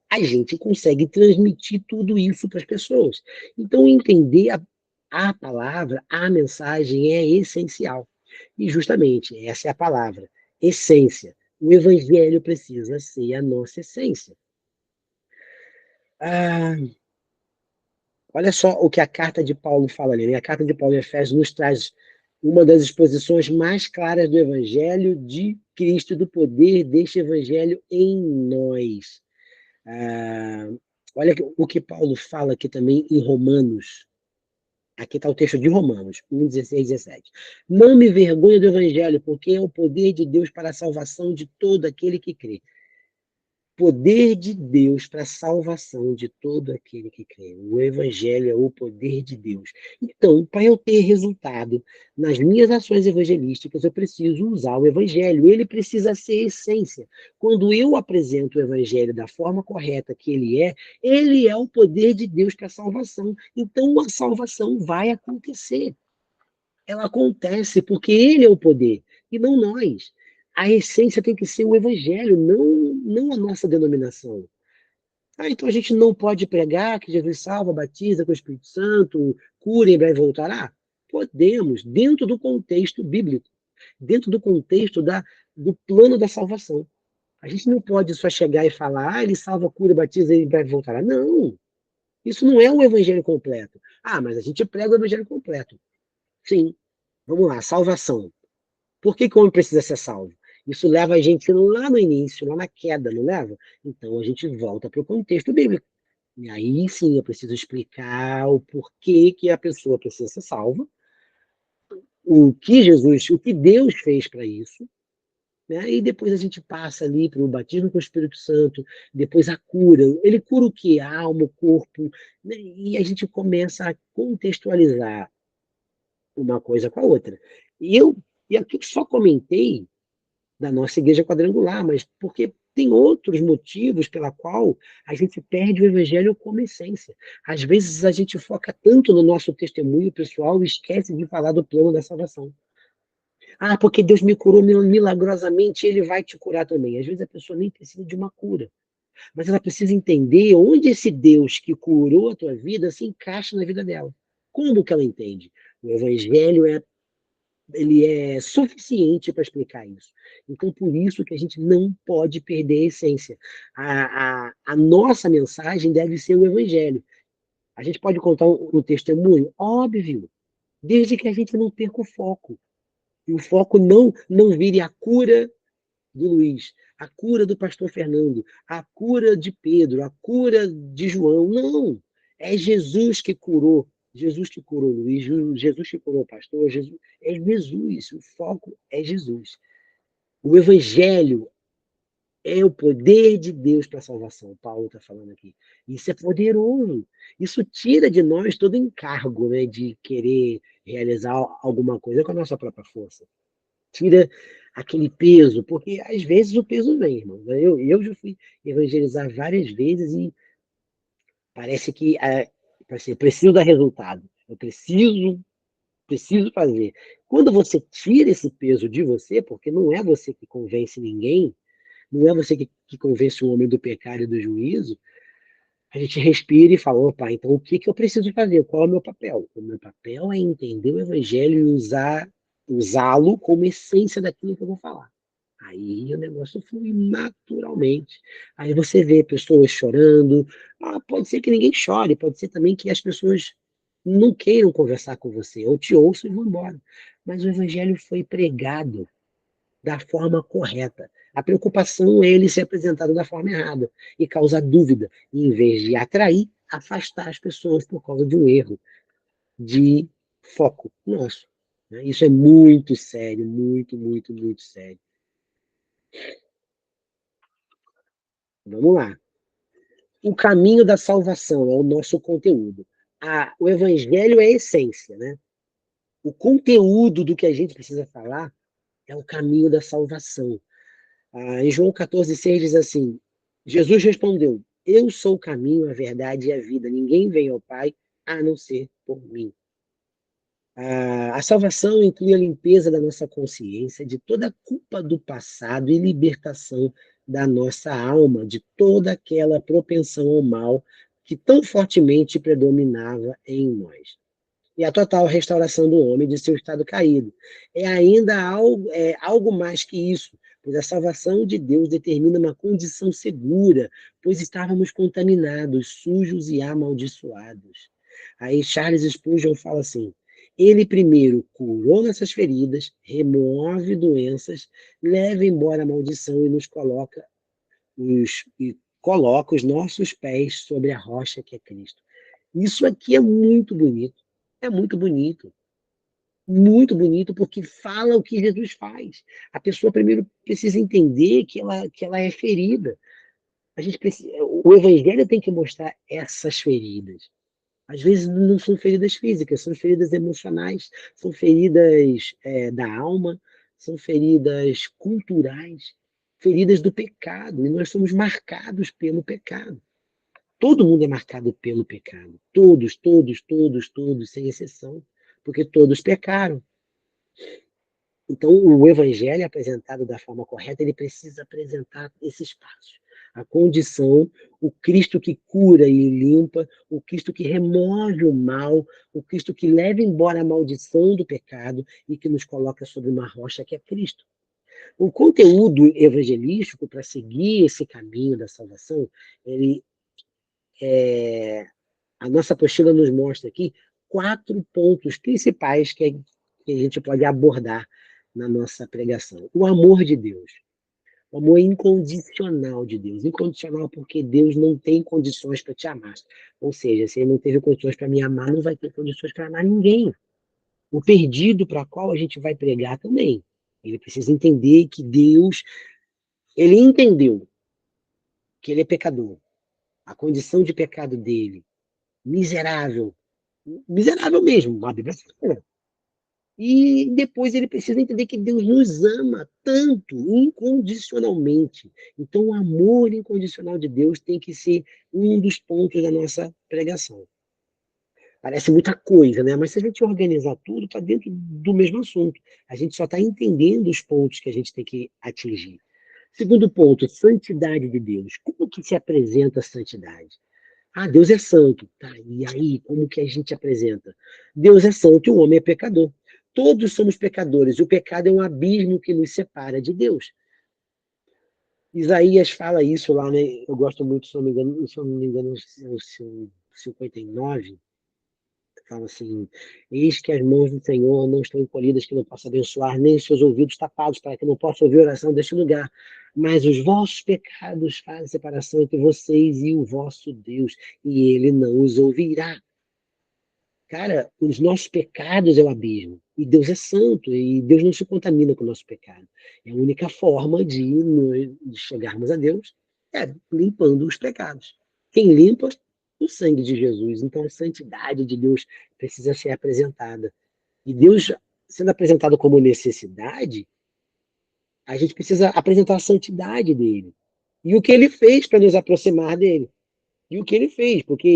a gente consegue transmitir tudo isso para as pessoas. Então, entender a palavra, a mensagem é essencial. E justamente essa é a palavra, essência. O evangelho precisa ser a nossa essência. Ah, olha só o que a carta de Paulo fala ali, né? A carta de Paulo em Efésios nos traz uma das exposições mais claras do evangelho de Cristo, do poder deste evangelho em nós. Ah, olha o que Paulo fala aqui também em Romanos. Aqui está o texto de Romanos 1, 16, 17. Não me vergonho do evangelho, porque é o poder de Deus para a salvação de todo aquele que crê. Poder de Deus para a salvação de todo aquele que crê. O evangelho é o poder de Deus. Então, para eu ter resultado nas minhas ações evangelísticas, eu preciso usar o evangelho. Ele precisa ser essência. Quando eu apresento o evangelho da forma correta que ele é o poder de Deus para a salvação. Então, a salvação vai acontecer. Ela acontece porque ele é o poder e não nós. A essência tem que ser o evangelho, não a nossa denominação. Então a gente não pode pregar que Jesus salva, batiza com o Espírito Santo, cura e em breve voltará? Podemos, dentro do contexto bíblico, dentro do contexto do plano da salvação. A gente não pode só chegar e falar, ele salva, cura, batiza e em breve voltará. Não, isso não é o evangelho completo. Mas a gente prega o evangelho completo. Sim, vamos lá, salvação. Por que o homem precisa ser salvo? Isso leva a gente lá no início, lá na queda, não leva? Então a gente volta para o contexto bíblico. E aí sim eu preciso explicar o porquê que a pessoa precisa ser salva, o que Deus fez para isso, né? E depois a gente passa ali para o batismo com o Espírito Santo, depois a cura. Ele cura o quê? A alma, o corpo, né? E a gente começa a contextualizar uma coisa com a outra. E eu e aqui eu só comentei da nossa igreja quadrangular, mas porque tem outros motivos pela qual a gente perde o evangelho como essência. Às vezes a gente foca tanto no nosso testemunho pessoal e esquece de falar do plano da salvação. Ah, porque Deus me curou milagrosamente, ele vai te curar também. Às vezes a pessoa nem precisa de uma cura, mas ela precisa entender onde esse Deus que curou a tua vida se encaixa na vida dela. Como que ela entende? O evangelho ele é suficiente para explicar isso. Então, por isso que a gente não pode perder a essência. A nossa mensagem deve ser o evangelho. A gente pode contar um testemunho? Óbvio, desde que a gente não perca o foco. E o foco não vire a cura do Luiz, a cura do pastor Fernando, a cura de Pedro, a cura de João. Não! É Jesus que curou. Jesus que curou o Luiz, Jesus que curou o pastor, Jesus, é Jesus, o foco é Jesus. O Evangelho é o poder de Deus para a salvação, Paulo está falando aqui. Isso é poderoso. Isso tira de nós todo encargo, né, de querer realizar alguma coisa com a nossa própria força. Tira aquele peso, porque às vezes o peso vem, irmão. Eu já fui evangelizar várias vezes e parece que eu preciso dar resultado. Eu preciso fazer. Quando você tira esse peso de você, porque não é você que convence ninguém, não é você que convence o homem do pecado e do juízo, a gente respira e fala, opa, então o que eu preciso fazer? Qual é o meu papel? O meu papel é entender o evangelho e usá-lo como essência daquilo que eu vou falar. Aí o negócio flui naturalmente. Aí você vê pessoas chorando. Ah, pode ser que ninguém chore, pode ser também que as pessoas não queiram conversar com você, ou te ouçam e vão embora. Mas o evangelho foi pregado da forma correta. A preocupação é ele ser apresentado da forma errada e causar dúvida, em vez de atrair, afastar as pessoas por causa de um erro de foco nosso. Né? Isso é muito sério, muito, muito, muito sério. Vamos lá. O caminho da salvação é o nosso conteúdo. O evangelho é a essência, né? O conteúdo do que a gente precisa falar é o caminho da salvação. Em João 14,6 diz assim: Jesus respondeu: Eu sou o caminho, a verdade e a vida. Ninguém vem ao Pai a não ser por mim. A salvação inclui a limpeza da nossa consciência de toda a culpa do passado e libertação da nossa alma de toda aquela propensão ao mal que tão fortemente predominava em nós. E a total restauração do homem de seu estado caído. É ainda algo mais que isso, pois a salvação de Deus determina uma condição segura, pois estávamos contaminados, sujos e amaldiçoados. Aí Charles Spurgeon fala assim: ele primeiro curou nossas feridas, remove doenças, leva embora a maldição e nos coloca os nossos pés sobre a rocha que é Cristo. Isso aqui é muito bonito. É muito bonito, porque fala o que Jesus faz. A pessoa primeiro precisa entender que ela é ferida. A gente precisa, o evangelho tem que mostrar essas feridas. Às vezes não são feridas físicas, são feridas emocionais, são feridas da alma, são feridas culturais, feridas do pecado. E nós somos marcados pelo pecado. Todo mundo é marcado pelo pecado. Todos, todos, todos, todos, sem exceção. Porque todos pecaram. Então, o evangelho apresentado da forma correta, ele precisa apresentar esses passos. A condição, o Cristo que cura e limpa, o Cristo que remove o mal, o Cristo que leva embora a maldição do pecado e que nos coloca sobre uma rocha que é Cristo. O conteúdo evangelístico para seguir esse caminho da salvação, a nossa apostila nos mostra aqui 4 pontos principais que a gente pode abordar na nossa pregação. O amor de Deus. O amor incondicional de Deus. Incondicional porque Deus não tem condições para te amar. Ou seja, se ele não teve condições para me amar, não vai ter condições para amar ninguém. O perdido para qual a gente vai pregar também. Ele precisa entender que Deus, ele entendeu que ele é pecador, a condição de pecado dele, miserável, miserável mesmo, a Bíblia fala. E depois ele precisa entender que Deus nos ama tanto, incondicionalmente. Então, o amor incondicional de Deus tem que ser um dos pontos da nossa pregação. Parece muita coisa, né? Mas se a gente organizar tudo, está dentro do mesmo assunto. A gente só está entendendo os pontos que a gente tem que atingir. Segundo ponto, santidade de Deus. Como que se apresenta a santidade? Ah, Deus é santo. Tá, e aí, como que a gente apresenta? Deus é santo e o homem é pecador. Todos somos pecadores. O pecado é um abismo que nos separa de Deus. Isaías fala isso lá, né? Eu gosto muito, se eu não me engano, é o 59. Fala assim: eis que as mãos do Senhor não estão encolhidas, que não possa abençoar, nem os seus ouvidos tapados, para que não possa ouvir oração deste lugar. Mas os vossos pecados fazem separação entre vocês e o vosso Deus, e ele não os ouvirá. Cara, os nossos pecados é o abismo. E Deus é santo, e Deus não se contamina com o nosso pecado. É a única forma de chegarmos a Deus é limpando os pecados. Quem limpa? O sangue de Jesus. Então a santidade de Deus precisa ser apresentada. E Deus, sendo apresentado como necessidade, a gente precisa apresentar a santidade dele. E o que ele fez para nos aproximar dele. E o que ele fez, porque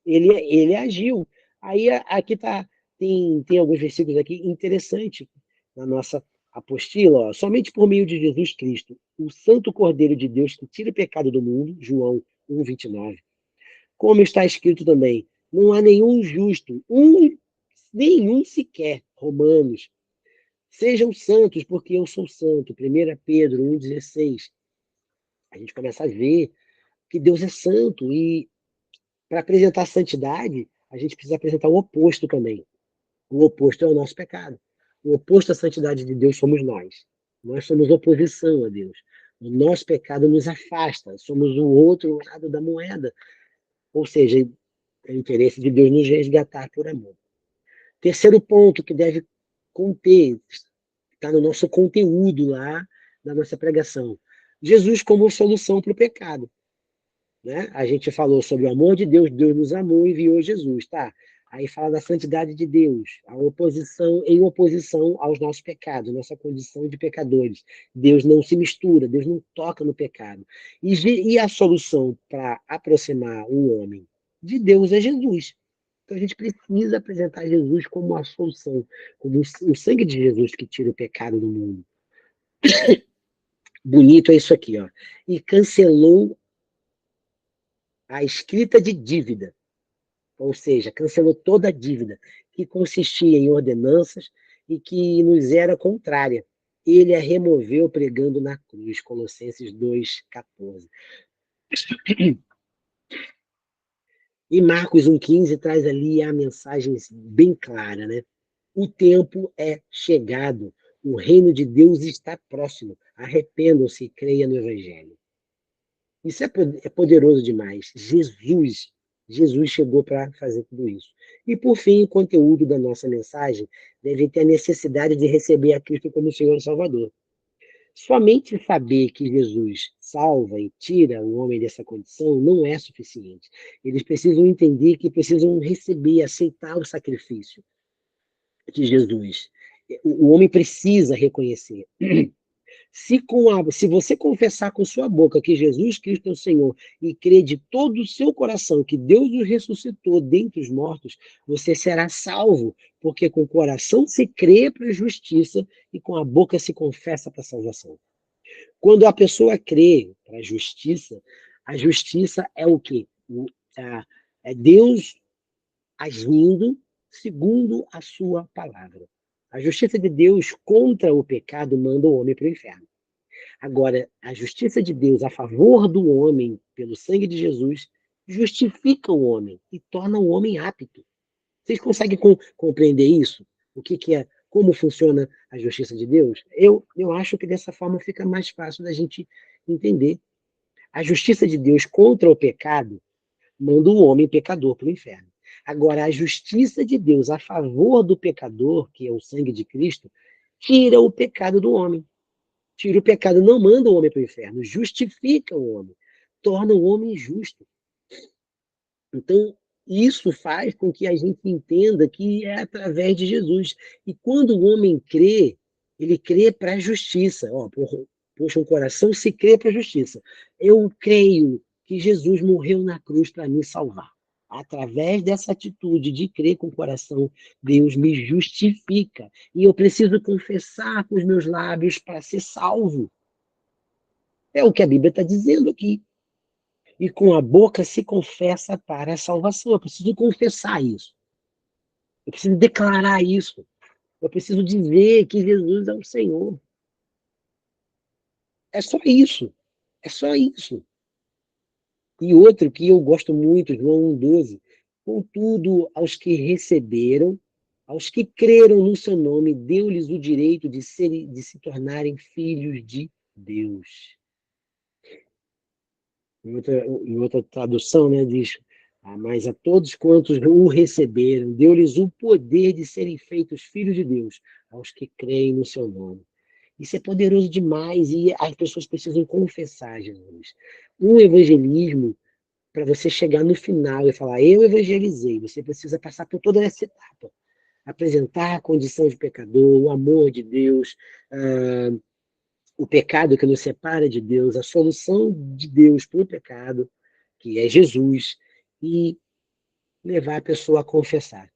ele agiu. Aí aqui tá, tem alguns versículos aqui interessantes na nossa apostila, ó. Somente por meio de Jesus Cristo, o Santo Cordeiro de Deus que tira o pecado do mundo, João 1:29. Como está escrito também, não há nenhum justo, nenhum sequer, Romanos. Sejam santos, porque eu sou santo, 1 Pedro 1:16. A gente começa a ver que Deus é santo e para apresentar a santidade, a gente precisa apresentar o oposto também. O oposto é o nosso pecado. O oposto à santidade de Deus somos nós. Nós somos oposição a Deus. O nosso pecado nos afasta. Somos o outro lado da moeda. Ou seja, é o interesse de Deus nos resgatar por amor. Terceiro ponto que deve conter, está no nosso conteúdo lá da nossa pregação. Jesus como solução para o pecado. Né? A gente falou sobre o amor de Deus, Deus nos amou e enviou Jesus, tá? Aí fala da santidade de Deus, a oposição em oposição aos nossos pecados, nossa condição de pecadores. Deus não se mistura, Deus não toca no pecado. E a solução para aproximar o homem de Deus é Jesus. Então a gente precisa apresentar Jesus como a solução, como o sangue de Jesus que tira o pecado do mundo. Bonito é isso aqui, ó. E cancelou a escrita de dívida, ou seja, cancelou toda a dívida que consistia em ordenanças e que nos era contrária. Ele a removeu pregando na cruz, Colossenses 2:14. E Marcos 1:15 traz ali a mensagem bem clara, né? O tempo é chegado, o reino de Deus está próximo. Arrependam-se e creiam no Evangelho. Isso é poderoso demais. Jesus chegou para fazer tudo isso. E, por fim, o conteúdo da nossa mensagem deve ter a necessidade de receber a Cristo como Senhor e Salvador. Somente saber que Jesus salva e tira o homem dessa condição não é suficiente. Eles precisam entender que precisam receber, aceitar o sacrifício de Jesus. O homem precisa reconhecer. Se você confessar com sua boca que Jesus Cristo é o Senhor e crer de todo o seu coração que Deus o ressuscitou dentre os mortos, você será salvo, porque com o coração se crê para a justiça e com a boca se confessa para a salvação. Quando a pessoa crê para a justiça é o quê? É Deus agindo segundo a sua palavra. A justiça de Deus contra o pecado manda o homem para o inferno. Agora, a justiça de Deus a favor do homem, pelo sangue de Jesus, justifica o homem e torna o homem apto. Vocês conseguem compreender isso? O que é, como funciona a justiça de Deus? Eu acho que dessa forma fica mais fácil da gente entender. A justiça de Deus contra o pecado manda o homem pecador para o inferno. Agora, a justiça de Deus a favor do pecador, que é o sangue de Cristo, tira o pecado do homem. Tira o pecado, não manda o homem para o inferno, justifica o homem, torna o homem justo. Então, isso faz com que a gente entenda que é através de Jesus. E quando o homem crê, ele crê para a justiça. Ó, poxa, um coração se crê para a justiça. Eu creio que Jesus morreu na cruz para me salvar. Através dessa atitude de crer com o coração, Deus me justifica. E eu preciso confessar com os meus lábios para ser salvo. É o que a Bíblia está dizendo aqui. E com a boca se confessa para a salvação. Eu preciso confessar isso. Eu preciso declarar isso. Eu preciso dizer que Jesus é o Senhor. É só isso. É só isso. E outro que eu gosto muito, João 1,12. Contudo, aos que receberam, aos que creram no seu nome, deu-lhes o direito de se tornarem filhos de Deus. Em outra tradução, né, diz, mas a todos quantos o receberam, deu-lhes o poder de serem feitos filhos de Deus, aos que creem no seu nome. Isso é poderoso demais e as pessoas precisam confessar Jesus. Um evangelismo, para você chegar no final e falar, eu evangelizei, você precisa passar por toda essa etapa. Apresentar a condição de pecador, o amor de Deus, o pecado que nos separa de Deus, a solução de Deus para o pecado, que é Jesus, e levar a pessoa a confessar.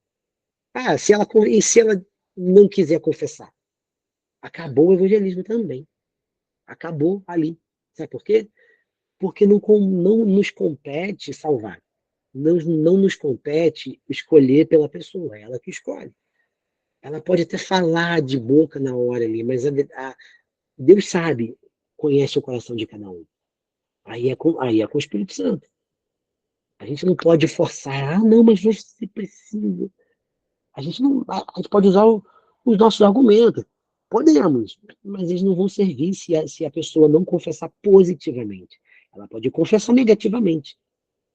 E se ela não quiser confessar? Acabou o evangelismo também. Acabou ali. Sabe por quê? Porque não nos compete salvar. Não nos compete escolher pela pessoa, é ela que escolhe. Ela pode até falar de boca na hora ali, mas Deus sabe, conhece o coração de cada um. Aí é com o Espírito Santo. A gente não pode forçar, não, mas você precisa. A gente pode usar os nossos argumentos. Podemos, mas eles não vão servir se a pessoa não confessar positivamente. Ela pode confessar negativamente.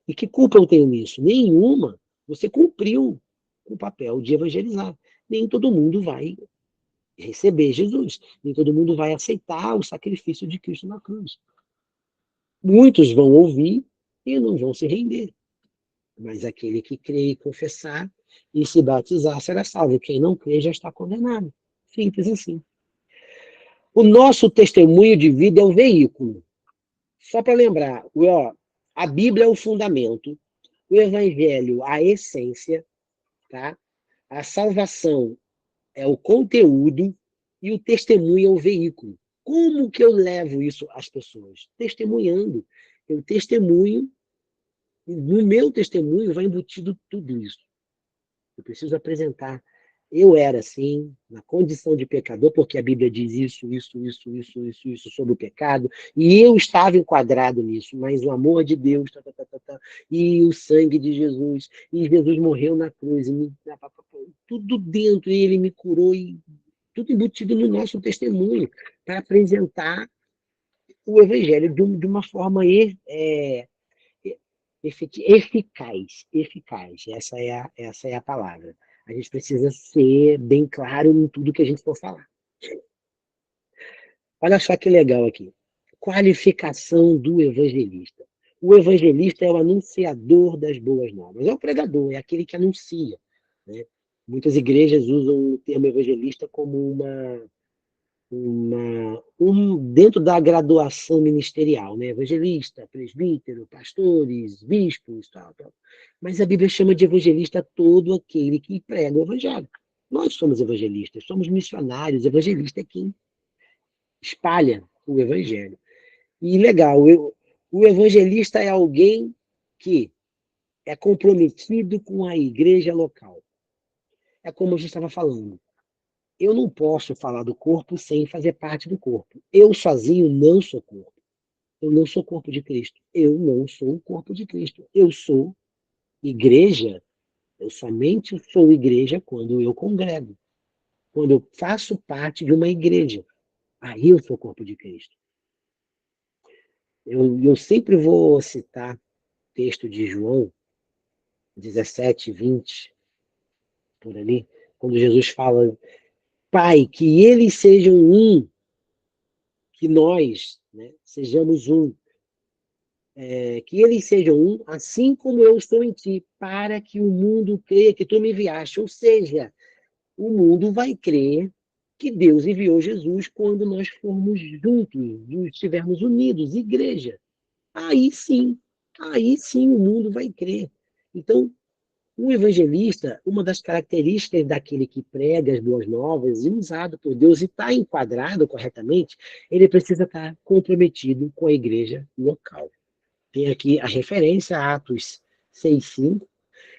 E que culpa eu tenho nisso? Nenhuma. Você cumpriu o papel de evangelizar. Nem todo mundo vai receber Jesus. Nem todo mundo vai aceitar o sacrifício de Cristo na cruz. Muitos vão ouvir e não vão se render. Mas aquele que crê e confessar e se batizar será salvo. Quem não crê já está condenado. Simples assim. O nosso testemunho de vida é o veículo. Só para lembrar, a Bíblia é o fundamento, o Evangelho a essência, tá? A salvação é o conteúdo e o testemunho é o veículo. Como que eu levo isso às pessoas? Testemunhando. Eu testemunho, e no meu testemunho vai embutido tudo isso. Eu preciso apresentar. Eu era assim, na condição de pecador, porque a Bíblia diz isso sobre o pecado, e eu estava enquadrado nisso, mas o amor de Deus, e o sangue de Jesus, e Jesus morreu na cruz, tudo dentro, e ele me curou, e tudo embutido no nosso testemunho, para apresentar o Evangelho de uma forma eficaz, eficaz. Essa é a palavra. A gente precisa ser bem claro em tudo que a gente for falar. Olha só que legal aqui. Qualificação do evangelista. O evangelista é o anunciador das boas novas. É o pregador, é aquele que anuncia. Né? Muitas igrejas usam o termo evangelista como dentro da graduação ministerial, né? Evangelista, presbítero, pastores, bispos, tal. Mas a Bíblia chama de evangelista todo aquele que prega o evangelho. Nós somos evangelistas, somos missionários, evangelista é quem espalha o evangelho. E legal, o evangelista é alguém que é comprometido com a igreja local. É como a gente estava falando. Eu não posso falar do corpo sem fazer parte do corpo. Eu sozinho não sou corpo. Eu não sou corpo de Cristo. Eu não sou o corpo de Cristo. Eu sou igreja. Eu somente sou igreja quando eu congrego. Quando eu faço parte de uma igreja. Aí eu sou corpo de Cristo. Eu sempre vou citar texto de João 17, 20, por ali, quando Jesus fala Pai, que eles sejam um, que nós, né, sejamos um, que eles sejam um, assim como eu estou em ti, para que o mundo creia que tu me enviaste. Ou seja, o mundo vai crer que Deus enviou Jesus quando nós formos juntos, estivermos unidos, igreja. Aí sim, aí sim o mundo vai crer. Então, o evangelista, uma das características daquele que prega as boas novas e usado por Deus e está enquadrado corretamente, ele precisa estar comprometido com a igreja local. Tem aqui a referência, Atos 6:5.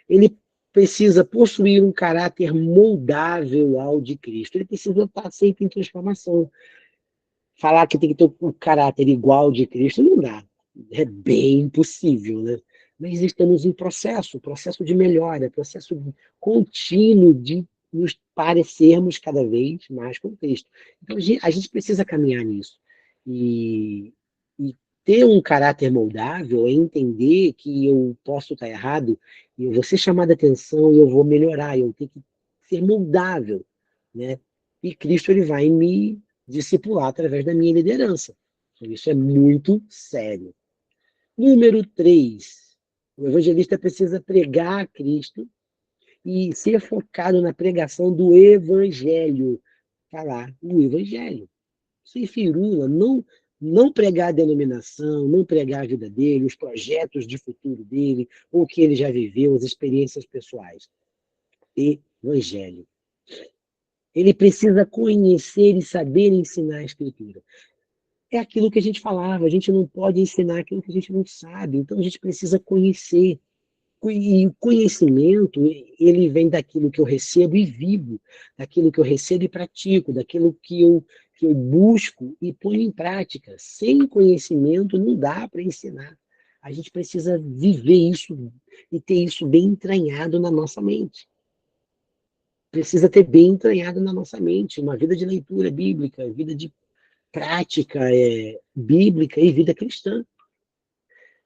Ele precisa possuir um caráter moldável ao de Cristo. Ele precisa estar sempre em transformação. Falar que tem que ter um caráter igual de Cristo não dá. É bem impossível, né? Mas estamos em processo de melhora, processo contínuo de nos parecermos cada vez mais com Cristo. Então, a gente precisa caminhar nisso. E ter um caráter moldável é entender que eu posso estar errado, e eu vou ser chamado a atenção e eu vou melhorar, eu tenho que ser moldável, né? E Cristo ele vai me discipular através da minha liderança. Então, isso é muito sério. Número 3, o evangelista precisa pregar a Cristo e ser focado na pregação do evangelho. Falar o evangelho. Sem firula, não pregar a denominação, não pregar a vida dele, os projetos de futuro dele, ou o que ele já viveu, as experiências pessoais. Evangelho. Ele precisa conhecer e saber ensinar a Escritura. É aquilo que a gente falava, a gente não pode ensinar aquilo que a gente não sabe, então a gente precisa conhecer. E o conhecimento, ele vem daquilo que eu recebo e vivo, daquilo que eu recebo e pratico, daquilo que eu busco e ponho em prática. Sem conhecimento não dá para ensinar. A gente precisa viver isso e ter isso bem entranhado na nossa mente. Precisa ter bem entranhado na nossa mente uma vida de leitura bíblica, vida de prática bíblica e vida cristã.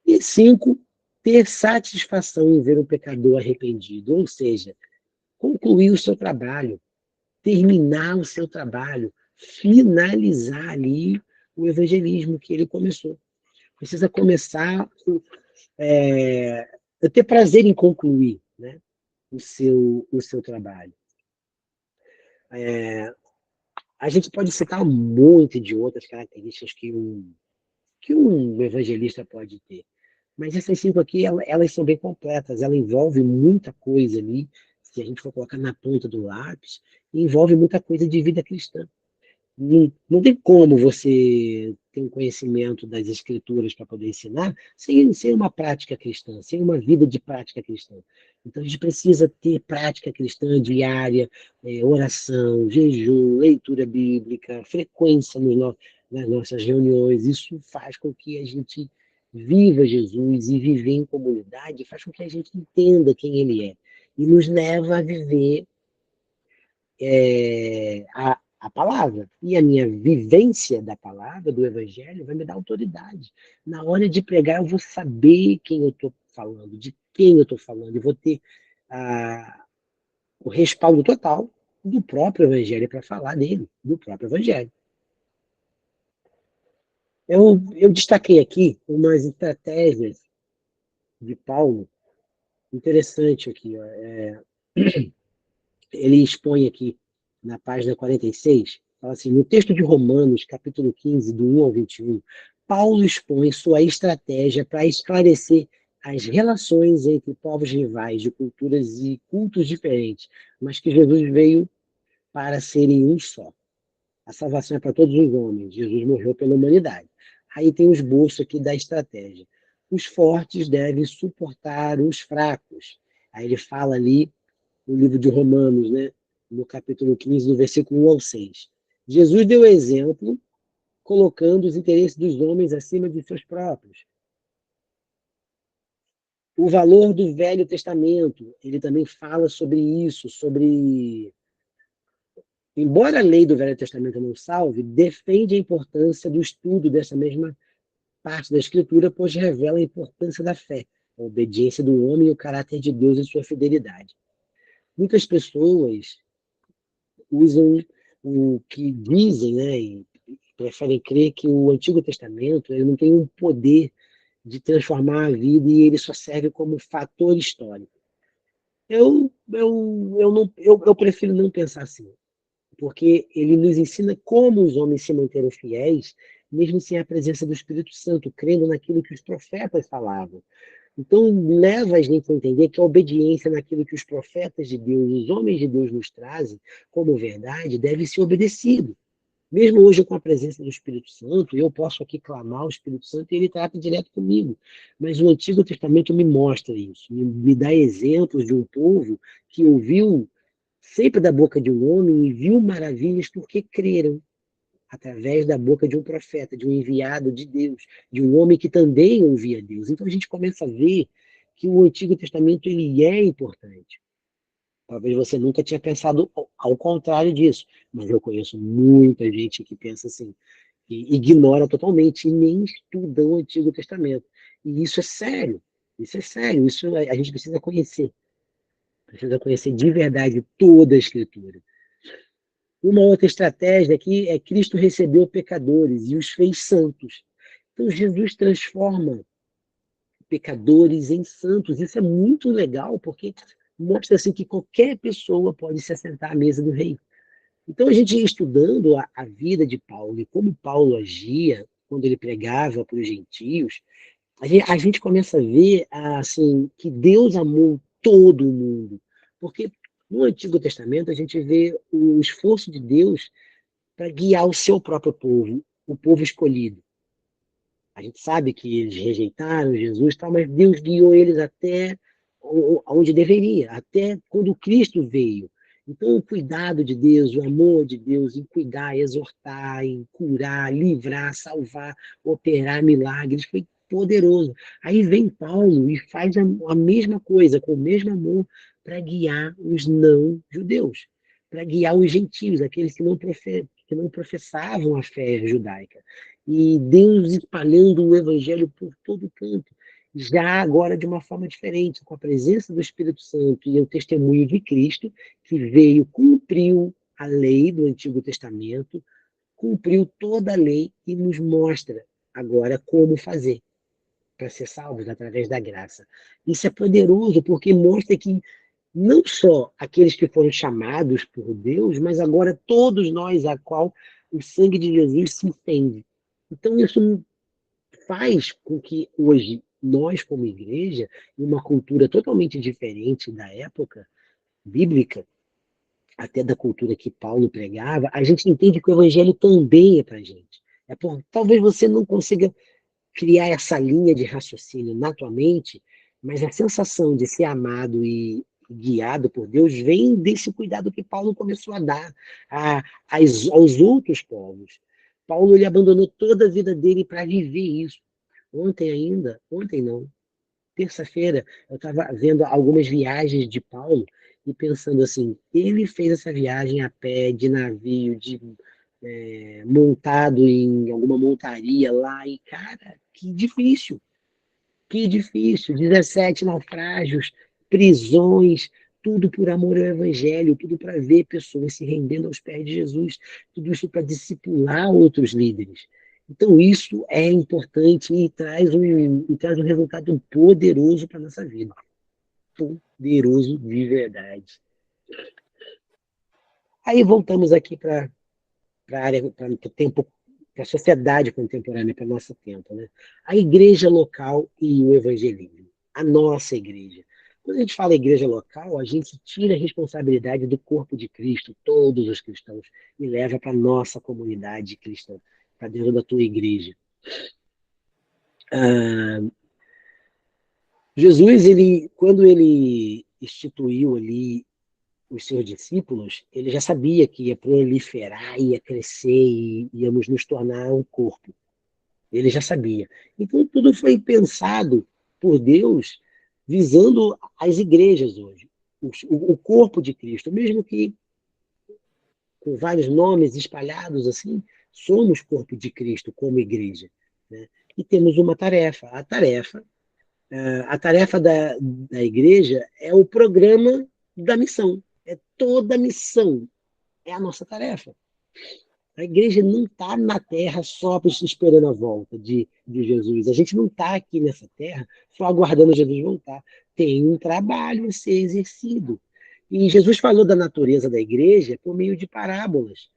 E 5, ter satisfação em ver um pecador arrependido, ou seja, concluir o seu trabalho, terminar o seu trabalho, finalizar ali o evangelismo que ele começou. Precisa começar é, ter prazer em concluir, né, o seu trabalho. A gente pode citar um monte de outras características que um evangelista pode ter. Mas essas 5 aqui, elas são bem completas, ela envolve muita coisa ali, se a gente for colocar na ponta do lápis, envolve muita coisa de vida cristã. Não tem como você ter um conhecimento das escrituras para poder ensinar sem uma prática cristã, sem uma vida de prática cristã. Então a gente precisa ter prática cristã diária, oração, jejum, leitura bíblica, frequência nas nossas reuniões. Isso faz com que a gente viva Jesus e viver em comunidade, faz com que a gente entenda quem Ele é e nos leva a viver a palavra. E a minha vivência da palavra, do evangelho, vai me dar autoridade. Na hora de pregar, eu vou saber quem eu estou falando, de quem eu estou falando, e vou ter o respaldo total do próprio evangelho para falar dele, do próprio evangelho. Eu destaquei aqui umas estratégias de Paulo, interessante aqui. Ó, ele expõe aqui na página 46, fala assim, no texto de Romanos, capítulo 15, do 1 ao 21, Paulo expõe sua estratégia para esclarecer as relações entre povos rivais de culturas e cultos diferentes, mas que Jesus veio para serem um só. A salvação é para todos os homens. Jesus morreu pela humanidade. Aí tem o esboço aqui da estratégia. Os fortes devem suportar os fracos. Aí ele fala ali no livro de Romanos, né? No capítulo 15, do versículo 1 ao 6. Jesus deu exemplo colocando os interesses dos homens acima de seus próprios. O valor do Velho Testamento, ele também fala sobre isso, embora a lei do Velho Testamento não salve, defende a importância do estudo dessa mesma parte da Escritura, pois revela a importância da fé, a obediência do homem e o caráter de Deus e sua fidelidade. Muitas pessoas usam o que dizem, né, e preferem crer que o Antigo Testamento ele não tem um poder de transformar a vida e ele só serve como fator histórico. Eu prefiro não pensar assim, porque ele nos ensina como os homens se manteram fiéis, mesmo sem a presença do Espírito Santo, crendo naquilo que os profetas falavam. Então, leva a gente a entender que a obediência naquilo que os profetas de Deus, os homens de Deus nos trazem como verdade, deve ser obedecido. Mesmo hoje com a presença do Espírito Santo, eu posso aqui clamar ao Espírito Santo e ele trata direto comigo. Mas o Antigo Testamento me mostra isso, me dá exemplos de um povo que ouviu sempre da boca de um homem e viu maravilhas porque creram através da boca de um profeta, de um enviado de Deus, de um homem que também ouvia Deus. Então a gente começa a ver que o Antigo Testamento ele é importante. Talvez você nunca tinha pensado ao contrário disso, mas eu conheço muita gente que pensa assim, que ignora totalmente e nem estuda o Antigo Testamento. E isso é sério, isso a gente precisa conhecer de verdade toda a Escritura. Uma outra estratégia aqui é Cristo recebeu pecadores e os fez santos. Então Jesus transforma pecadores em santos. Isso é muito legal, porque mostra assim que qualquer pessoa pode se assentar à mesa do rei. Então a gente estudando a vida de Paulo e como Paulo agia quando ele pregava para os gentios, a gente começa a ver assim que Deus amou todo o mundo, porque no Antigo Testamento a gente vê o esforço de Deus para guiar o seu próprio povo, o povo escolhido. A gente sabe que eles rejeitaram Jesus, tal, mas Deus guiou eles até onde deveria, até quando Cristo veio. Então, o cuidado de Deus, o amor de Deus em cuidar, exortar, em curar, livrar, salvar, operar milagres, foi poderoso. Aí vem Paulo e faz a mesma coisa, com o mesmo amor, para guiar os não-judeus, para guiar os gentios, aqueles que não professavam a fé judaica e Deus espalhando o evangelho por todo canto, já agora de uma forma diferente, com a presença do Espírito Santo e o testemunho de Cristo, que veio, cumpriu a lei do Antigo Testamento, cumpriu toda a lei e nos mostra agora como fazer para ser salvos através da graça. Isso é poderoso porque mostra que não só aqueles que foram chamados por Deus, mas agora todos nós a qual o sangue de Jesus se estende. Então, isso faz com que hoje nós, como igreja, em uma cultura totalmente diferente da época bíblica, até da cultura que Paulo pregava, a gente entende que o evangelho também é para a gente. Talvez você não consiga criar essa linha de raciocínio na tua mente, mas a sensação de ser amado e guiado por Deus vem desse cuidado que Paulo começou a dar aos outros povos. Paulo ele abandonou toda a vida dele para viver isso. Ontem não, terça-feira, eu estava vendo algumas viagens de Paulo e pensando assim, ele fez essa viagem a pé, de navio, montado em alguma montaria lá, e cara, que difícil, 17 naufrágios, prisões, tudo por amor ao Evangelho, tudo para ver pessoas se rendendo aos pés de Jesus, tudo isso para discipular outros líderes. Então, isso é importante e traz um resultado poderoso para a nossa vida. Poderoso de verdade. Aí voltamos aqui para a área, para o tempo, para a sociedade contemporânea, para o nosso tempo. Né? A igreja local e o evangelismo. A nossa igreja. Quando a gente fala igreja local, a gente tira a responsabilidade do corpo de Cristo, todos os cristãos, e leva para a nossa comunidade cristã, para dentro da tua igreja. Ah, Jesus, quando ele instituiu ali os seus discípulos, ele já sabia que ia proliferar, ia crescer e íamos nos tornar um corpo. Ele já sabia. Então, tudo foi pensado por Deus visando as igrejas hoje, o corpo de Cristo, mesmo que com vários nomes espalhados assim, somos corpo de Cristo como igreja. Né? E temos uma tarefa. A tarefa da igreja é o programa da missão. É toda a missão. É a nossa tarefa. A igreja não está na terra só esperando a volta de Jesus. A gente não está aqui nessa terra só aguardando Jesus voltar. Tem um trabalho a ser exercido. E Jesus falou da natureza da igreja por meio de parábolas.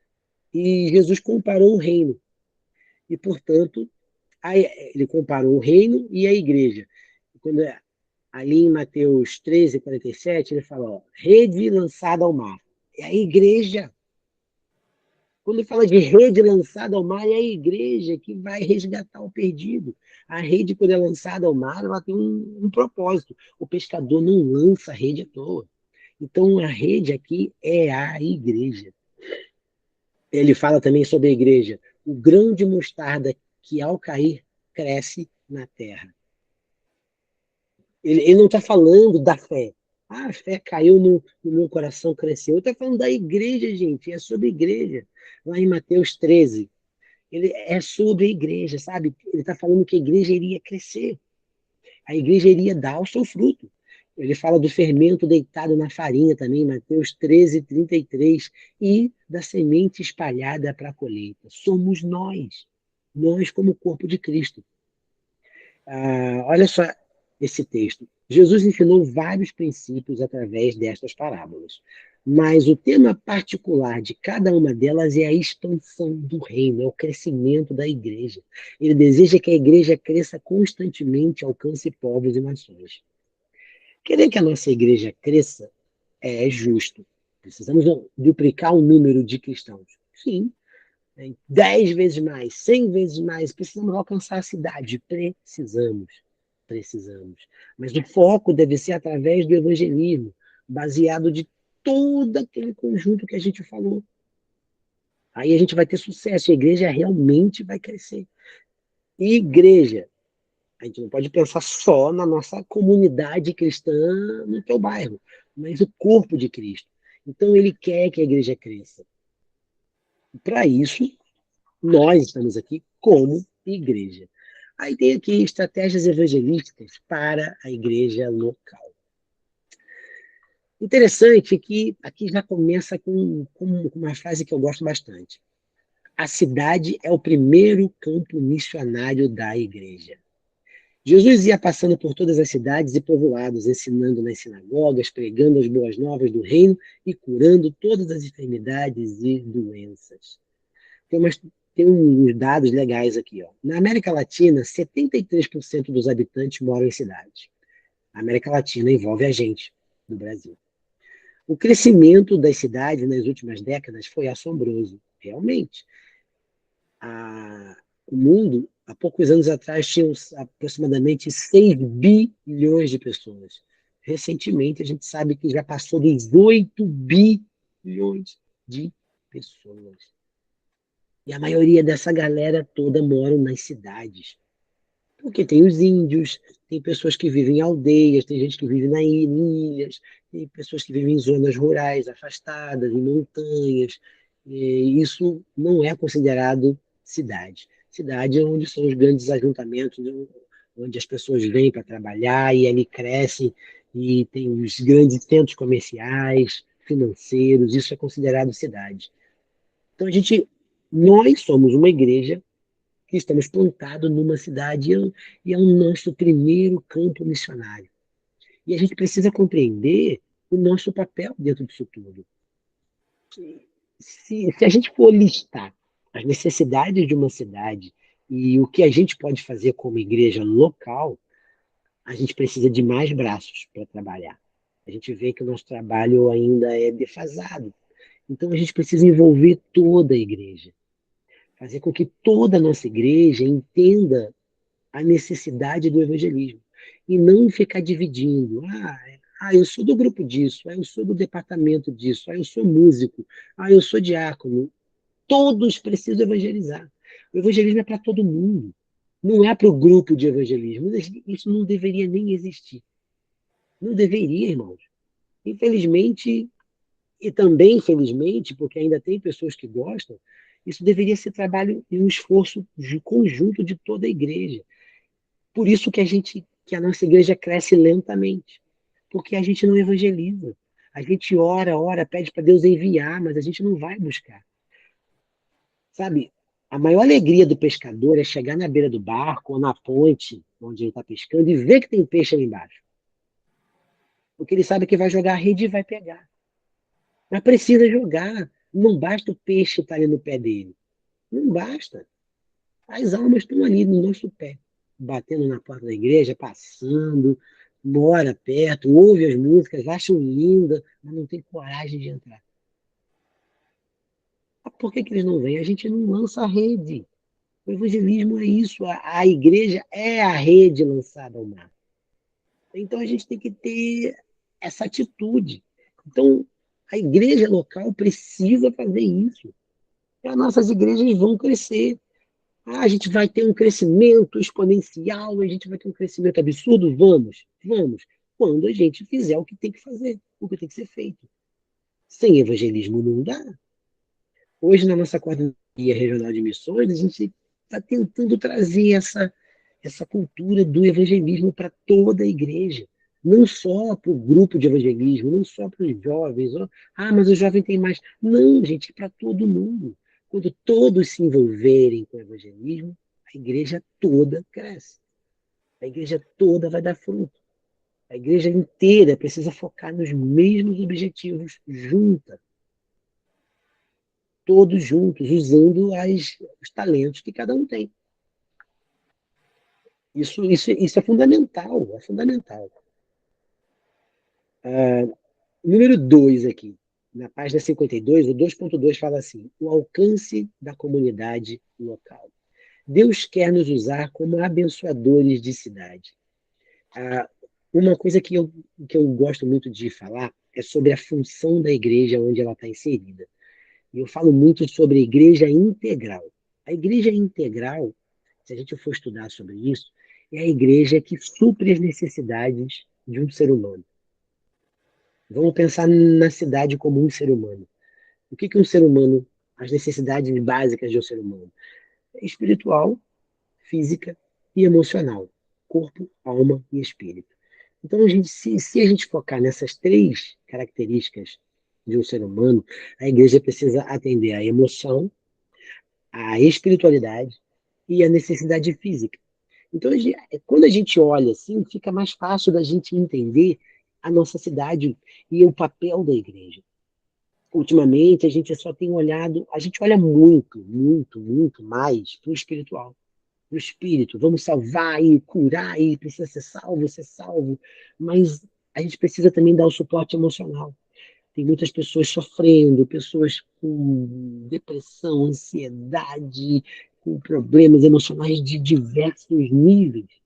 E Jesus comparou o reino. E, portanto, ele comparou o reino e a igreja. Quando, ali em Mateus 13:47, ele fala, ó, rede lançada ao mar. É a igreja. Quando fala de rede lançada ao mar, é a igreja que vai resgatar o perdido. A rede, quando é lançada ao mar, ela tem um propósito. O pescador não lança a rede à toa. Então, a rede aqui é a igreja. Ele fala também sobre a igreja. O grão de mostarda que, ao cair, cresce na terra. Ele não está falando da fé. Ah, a fé caiu no meu coração, cresceu. Ele está falando da igreja, gente. É sobre a igreja. Lá em Mateus 13, ele é sobre a igreja, sabe? Ele está falando que a igreja iria crescer. A igreja iria dar o seu fruto. Ele fala do fermento deitado na farinha também, Mateus 13:33, e da semente espalhada para a colheita. Somos nós como corpo de Cristo. Olha só esse texto. Jesus ensinou vários princípios através destas parábolas, mas o tema particular de cada uma delas é a expansão do reino, é o crescimento da igreja. Ele deseja que a igreja cresça constantemente, alcance povos e nações. Querer que a nossa igreja cresça é justo. Precisamos duplicar o número de cristãos. Sim, 10 vezes mais, 100 vezes mais. Precisamos alcançar a cidade. Precisamos. Mas o foco deve ser através do evangelismo, baseado de todo aquele conjunto que a gente falou. Aí a gente vai ter sucesso, a igreja realmente vai crescer. E igreja, a gente não pode pensar só na nossa comunidade cristã no teu bairro, mas o corpo de Cristo. Então ele quer que a igreja cresça. Para isso, nós estamos aqui como igreja. Aí tem aqui estratégias evangelísticas para a igreja local. Interessante que aqui já começa com uma frase que eu gosto bastante. A cidade é o primeiro campo missionário da igreja. Jesus ia passando por todas as cidades e povoados, ensinando nas sinagogas, pregando as boas novas do reino e curando todas as enfermidades e doenças. Tem, umas, tem uns dados legais aqui. Ó. Na América Latina, 73% dos habitantes moram em cidades. A América Latina envolve a gente, do Brasil. O crescimento das cidades nas últimas décadas foi assombroso, realmente. O mundo, há poucos anos atrás, tinha aproximadamente 6 bilhões de pessoas. Recentemente, a gente sabe que já passou dos 8 bilhões de pessoas. E a maioria dessa galera toda mora nas cidades. Porque tem os índios, tem pessoas que vivem em aldeias, tem gente que vive em ilhas, tem pessoas que vivem em zonas rurais, afastadas, em montanhas. E isso não é considerado cidade. Cidade é onde são os grandes ajuntamentos, onde as pessoas vêm para trabalhar e ali crescem, e tem os grandes centros comerciais, financeiros, isso é considerado cidade. Então nós somos uma igreja que estamos plantados numa cidade e é o nosso primeiro campo missionário. E a gente precisa compreender o nosso papel dentro disso tudo. Se a gente for listar as necessidades de uma cidade e o que a gente pode fazer como igreja local, a gente precisa de mais braços para trabalhar. A gente vê que o nosso trabalho ainda é defasado. Então a gente precisa envolver toda a igreja, fazer com que toda a nossa igreja entenda a necessidade do evangelismo e não ficar dividindo. Eu sou do grupo disso, eu sou do departamento disso, eu sou músico, eu sou diácono. Todos precisam evangelizar. O evangelismo é para todo mundo. Não é para o grupo de evangelismo. Isso não deveria nem existir. Não deveria, irmãos. Infelizmente, e também infelizmente, porque ainda tem pessoas que gostam, isso deveria ser trabalho e um esforço conjunto de toda a igreja. Por isso que a nossa igreja cresce lentamente, porque a gente não evangeliza. A gente ora, pede para Deus enviar, mas a gente não vai buscar. Sabe, a maior alegria do pescador é chegar na beira do barco ou na ponte onde ele está pescando e ver que tem peixe ali embaixo. Porque ele sabe que vai jogar a rede e vai pegar. Mas precisa jogar. Não basta o peixe estar ali no pé dele. Não basta. As almas estão ali no nosso pé, batendo na porta da igreja, passando, mora perto, ouve as músicas, acham linda, mas não tem coragem de entrar. Por que que eles não vêm? A gente não lança a rede. O evangelismo é isso, a igreja é a rede lançada ao mar. Então a gente tem que ter essa atitude. Então a igreja local precisa fazer isso. E as nossas igrejas vão crescer. Ah, a gente vai ter um crescimento exponencial, a gente vai ter um crescimento absurdo? Vamos, vamos. Quando a gente fizer o que tem que fazer, o que tem que ser feito. Sem evangelismo não dá. Hoje, na nossa coordenadoria regional de missões, a gente está tentando trazer essa cultura do evangelismo para toda a igreja. Não só para o grupo de evangelismo, não só para os jovens. Ah, mas o jovem tem mais. Não, gente, é para todo mundo. Quando todos se envolverem com o evangelismo, a igreja toda cresce. A igreja toda vai dar fruto. A igreja inteira precisa focar nos mesmos objetivos, junta, todos juntos, usando os talentos que cada um tem. Isso é fundamental, é fundamental. Número 2 aqui, na página 52, o 2.2 fala assim, o alcance da comunidade local. Deus quer nos usar como abençoadores de cidade. Uma coisa que eu gosto muito de falar é sobre a função da igreja onde ela está inserida. E eu falo muito sobre a igreja integral. A igreja integral, se a gente for estudar sobre isso, é a igreja que supre as necessidades de um ser humano. Vamos pensar na cidade como um ser humano. O que um ser humano, as necessidades básicas de um ser humano? Espiritual, física e emocional. Corpo, alma e espírito. Então, se a gente focar nessas três características de um ser humano, a igreja precisa atender a emoção, a espiritualidade e a necessidade física. Então, quando a gente olha assim, fica mais fácil da gente entender a nossa cidade e o papel da igreja. Ultimamente, a gente só tem olhado, a gente olha muito, muito, muito mais para o espiritual, para o espírito. Vamos salvar e curar e precisa ser salvo. Mas a gente precisa também dar o suporte emocional. Tem muitas pessoas sofrendo, pessoas com depressão, ansiedade, com problemas emocionais de diversos níveis.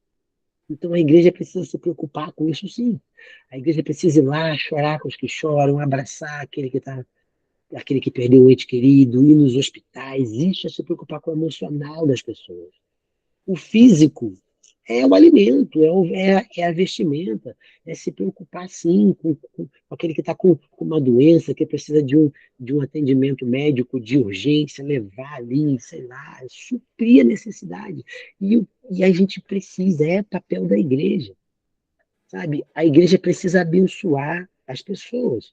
Então a igreja precisa se preocupar com isso sim. A igreja precisa ir lá chorar com os que choram, abraçar aquele que perdeu um ente querido, ir nos hospitais. Isso é se preocupar com o emocional das pessoas. O físico é o alimento, é a vestimenta, é se preocupar sim com aquele que está com uma doença, que precisa de um atendimento médico de urgência, levar ali, sei lá, suprir a necessidade. E a gente precisa, é papel da igreja, sabe? A igreja precisa abençoar as pessoas.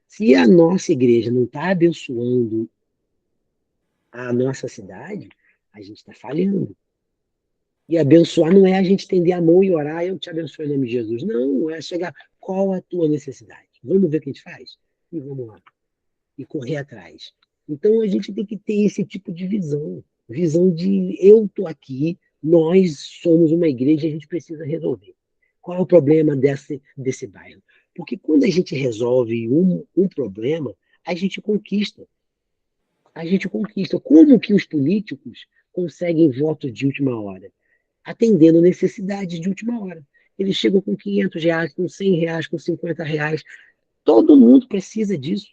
Se a nossa igreja não está abençoando a nossa cidade, a gente está falhando. E abençoar não é a gente estender a mão e orar, eu te abençoo em nome de Jesus. Não, é chegar, qual a tua necessidade? Vamos ver o que a gente faz? E vamos lá. E correr atrás. Então a gente tem que ter esse tipo de visão. Visão de eu estou aqui, nós somos uma igreja e a gente precisa resolver. Qual é o problema desse bairro? Porque quando a gente resolve um problema, a gente conquista. A gente conquista. Como que os políticos conseguem votos de última hora? Atendendo necessidades de última hora. Eles chegam com R$ 500, com R$ 100, com R$ 50. Todo mundo precisa disso.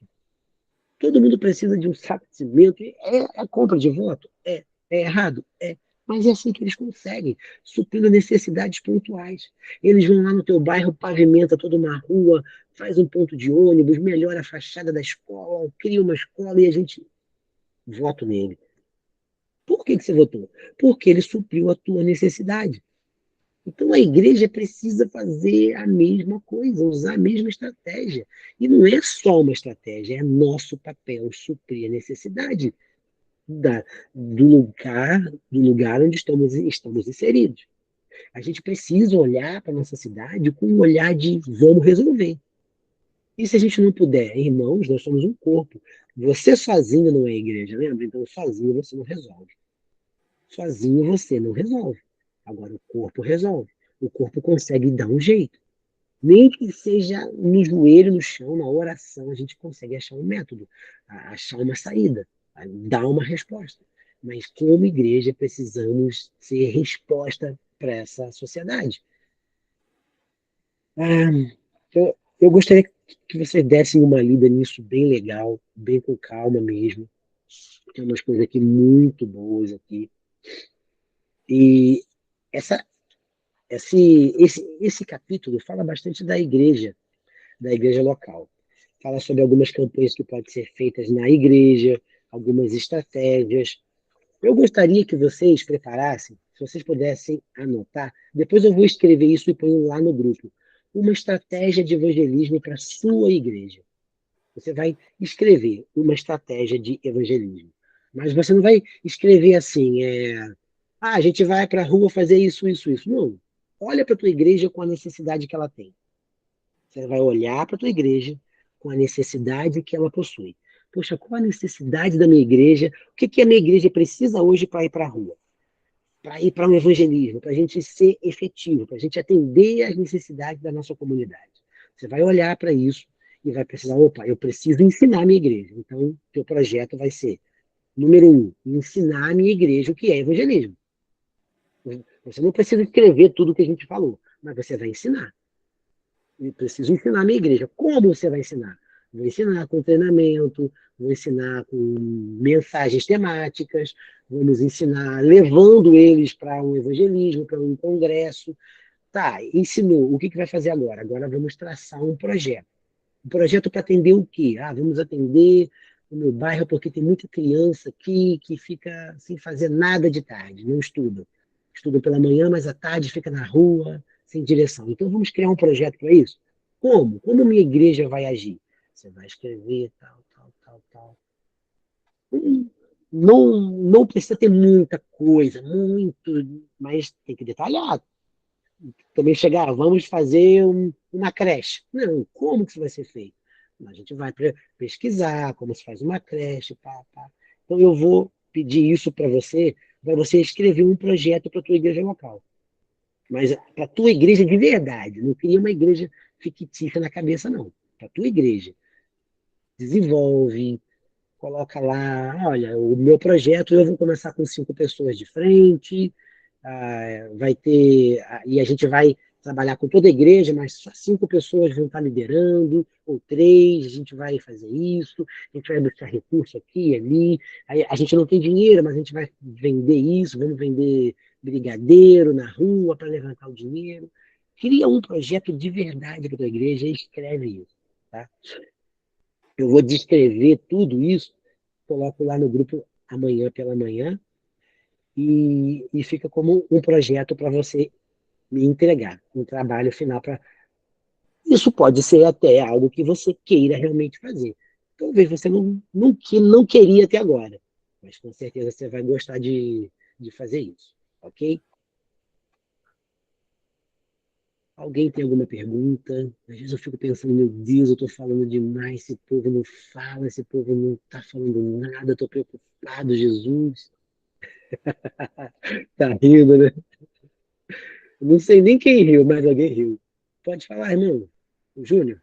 Todo mundo precisa de um saco de cimento. É compra de voto? É errado? É. Mas é assim que eles conseguem, suprindo necessidades pontuais. Eles vão lá no teu bairro, pavimenta toda uma rua, faz um ponto de ônibus, melhora a fachada da escola, cria uma escola e a gente vota nele. Por que você votou? Porque ele supriu a tua necessidade. Então a igreja precisa fazer a mesma coisa, usar a mesma estratégia. E não é só uma estratégia, é nosso papel suprir a necessidade. da, do lugar onde estamos inseridos. A gente precisa olhar para a nossa cidade com um olhar de vamos resolver. E se a gente não puder, irmãos, nós somos um corpo. Você sozinho não é igreja, lembra? Então, sozinho você não resolve. Sozinho você não resolve. Agora, o corpo resolve. O corpo consegue dar um jeito. Nem que seja no joelho, no chão, na oração, a gente consegue achar um método, achar uma saída, dar uma resposta. Mas, como igreja, precisamos ser resposta para essa sociedade. Ah, eu gostaria que vocês dessem uma lida nisso bem legal, bem com calma mesmo. Tem umas coisas aqui muito boas aqui. E essa, esse capítulo fala bastante da igreja local. Fala sobre algumas campanhas que podem ser feitas na igreja, algumas estratégias. Eu gostaria que vocês preparassem, se vocês pudessem anotar, depois eu vou escrever isso e ponho lá no grupo, uma estratégia de evangelismo para a sua igreja. Você vai escrever uma estratégia de evangelismo. Mas você não vai escrever assim, a gente vai para a rua fazer isso, isso, isso. Não. Olha para a tua igreja com a necessidade que ela tem. Você vai olhar para a tua igreja com a necessidade que ela possui. Poxa, qual a necessidade da minha igreja? O que, que a minha igreja precisa hoje para ir para a rua? Para ir para um evangelismo, para a gente ser efetivo, para a gente atender às necessidades da nossa comunidade. Você vai olhar para isso e vai precisar, opa, eu preciso ensinar a minha igreja. Então, teu projeto vai ser, número um, ensinar a minha igreja o que é evangelismo. Você não precisa escrever tudo o que a gente falou, mas você vai ensinar. Eu preciso ensinar a minha igreja. Como você vai ensinar? Vou ensinar com treinamento, vou ensinar com mensagens temáticas, vamos ensinar levando eles para um evangelismo, para um congresso. Tá, ensinou. O que, que vai fazer agora? Agora vamos traçar um projeto. Um projeto para atender o quê? Vamos atender o meu bairro porque tem muita criança aqui que fica sem fazer nada de tarde, não estuda. Estuda pela manhã, mas à tarde fica na rua, sem direção. Então vamos criar um projeto para isso? Como? Como minha igreja vai agir? Você vai escrever tal, tal, tal, tal. Não precisa ter muita coisa, muito, mas tem que detalhar. Também chegar, vamos fazer uma creche. Não, como que isso vai ser feito? A gente vai pesquisar como se faz uma creche, pá, pá. Então eu vou pedir isso para você escrever um projeto para a tua igreja local. Mas para a tua igreja de verdade, não cria uma igreja fictícia na cabeça, não. Para a tua igreja. Desenvolve, coloca lá, olha, o meu projeto eu vou começar com 5 pessoas de frente, vai ter, e a gente vai trabalhar com toda a igreja, mas só 5 pessoas vão estar liderando, ou 3, a gente vai fazer isso, a gente vai buscar recurso aqui e ali, aí a gente não tem dinheiro, mas a gente vai vender isso, vamos vender brigadeiro na rua para levantar o dinheiro. Cria um projeto de verdade para a tua igreja e escreve isso. Tá? Eu vou descrever tudo isso, coloco lá no grupo amanhã pela manhã e fica como um projeto para você me entregar, um trabalho final para. Isso pode ser até algo que você queira realmente fazer. Talvez você não queria até agora, mas com certeza você vai gostar de fazer isso, ok? Alguém tem alguma pergunta? Às vezes eu fico pensando, meu Deus, eu estou falando demais, esse povo não fala, esse povo não está falando nada, estou preocupado, Jesus. Tá rindo, né? Não sei nem quem riu, mas alguém riu. Pode falar, irmão. O Júnior?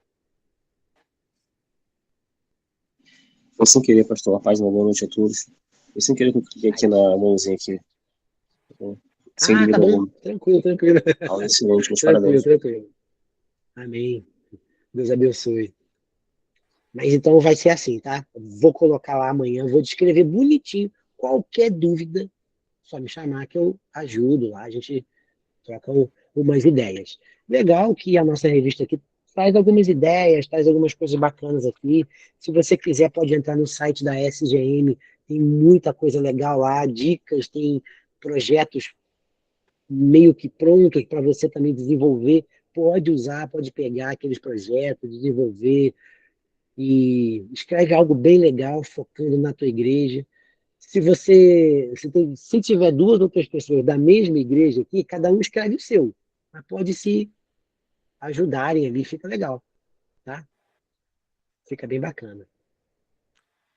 Foi sem querer, pastor. A paz, uma boa noite a todos. Foi sem querer que eu cliquei aqui na mãozinha aqui. Sem Tá dúvida bom. alguma. Tranquilo, tranquilo. Aula excelente, meus Tranquilo, parabéns. tranquilo. Amém. Deus abençoe. Mas então vai ser assim, tá? Vou colocar lá amanhã, vou descrever bonitinho. Qualquer dúvida, só me chamar que eu ajudo lá. A gente troca umas ideias. Legal que a nossa revista aqui traz algumas ideias, traz algumas coisas bacanas aqui. Se você quiser, pode entrar no site da SGM, tem muita coisa legal lá, dicas, tem projetos meio que prontos para você também desenvolver. Pode usar, pode pegar aqueles projetos, desenvolver e escreve algo bem legal, focando na tua igreja. Se tiver duas outras pessoas da mesma igreja aqui, cada um escreve o seu. Mas pode se ajudarem ali, fica legal, tá? Fica bem bacana.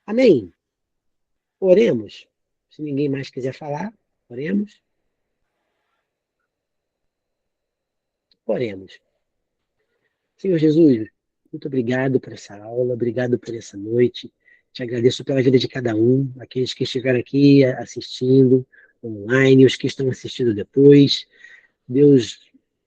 Amém? Oremos. Se ninguém mais quiser falar, oremos. Oremos. Senhor Jesus, muito obrigado por essa aula, obrigado por essa noite. Te agradeço pela vida de cada um, aqueles que estiveram aqui assistindo online, os que estão assistindo depois. Deus,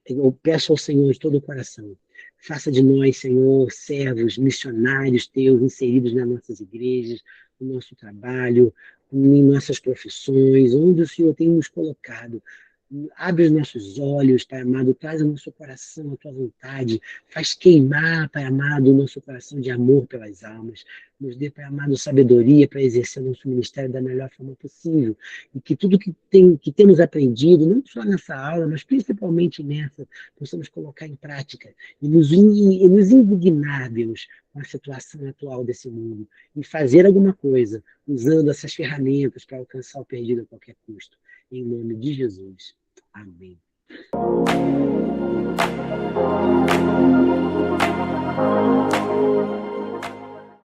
eu peço ao Senhor de todo o coração, faça de nós, Senhor, servos, missionários teus, inseridos nas nossas igrejas, no nosso trabalho, em nossas profissões, onde o Senhor tem nos colocado. Abre os nossos olhos, Pai amado, traz ao nosso coração a tua vontade, faz queimar, Pai amado, o nosso coração de amor pelas almas. Nos dê, Pai amado, sabedoria para exercer o nosso ministério da melhor forma possível. E que tudo que temos aprendido, não só nessa aula, mas principalmente nessa, possamos colocar em prática e nos indignar, Deus, com a situação atual desse mundo e fazer alguma coisa usando essas ferramentas para alcançar o perdido a qualquer custo. Em nome de Jesus. Amém.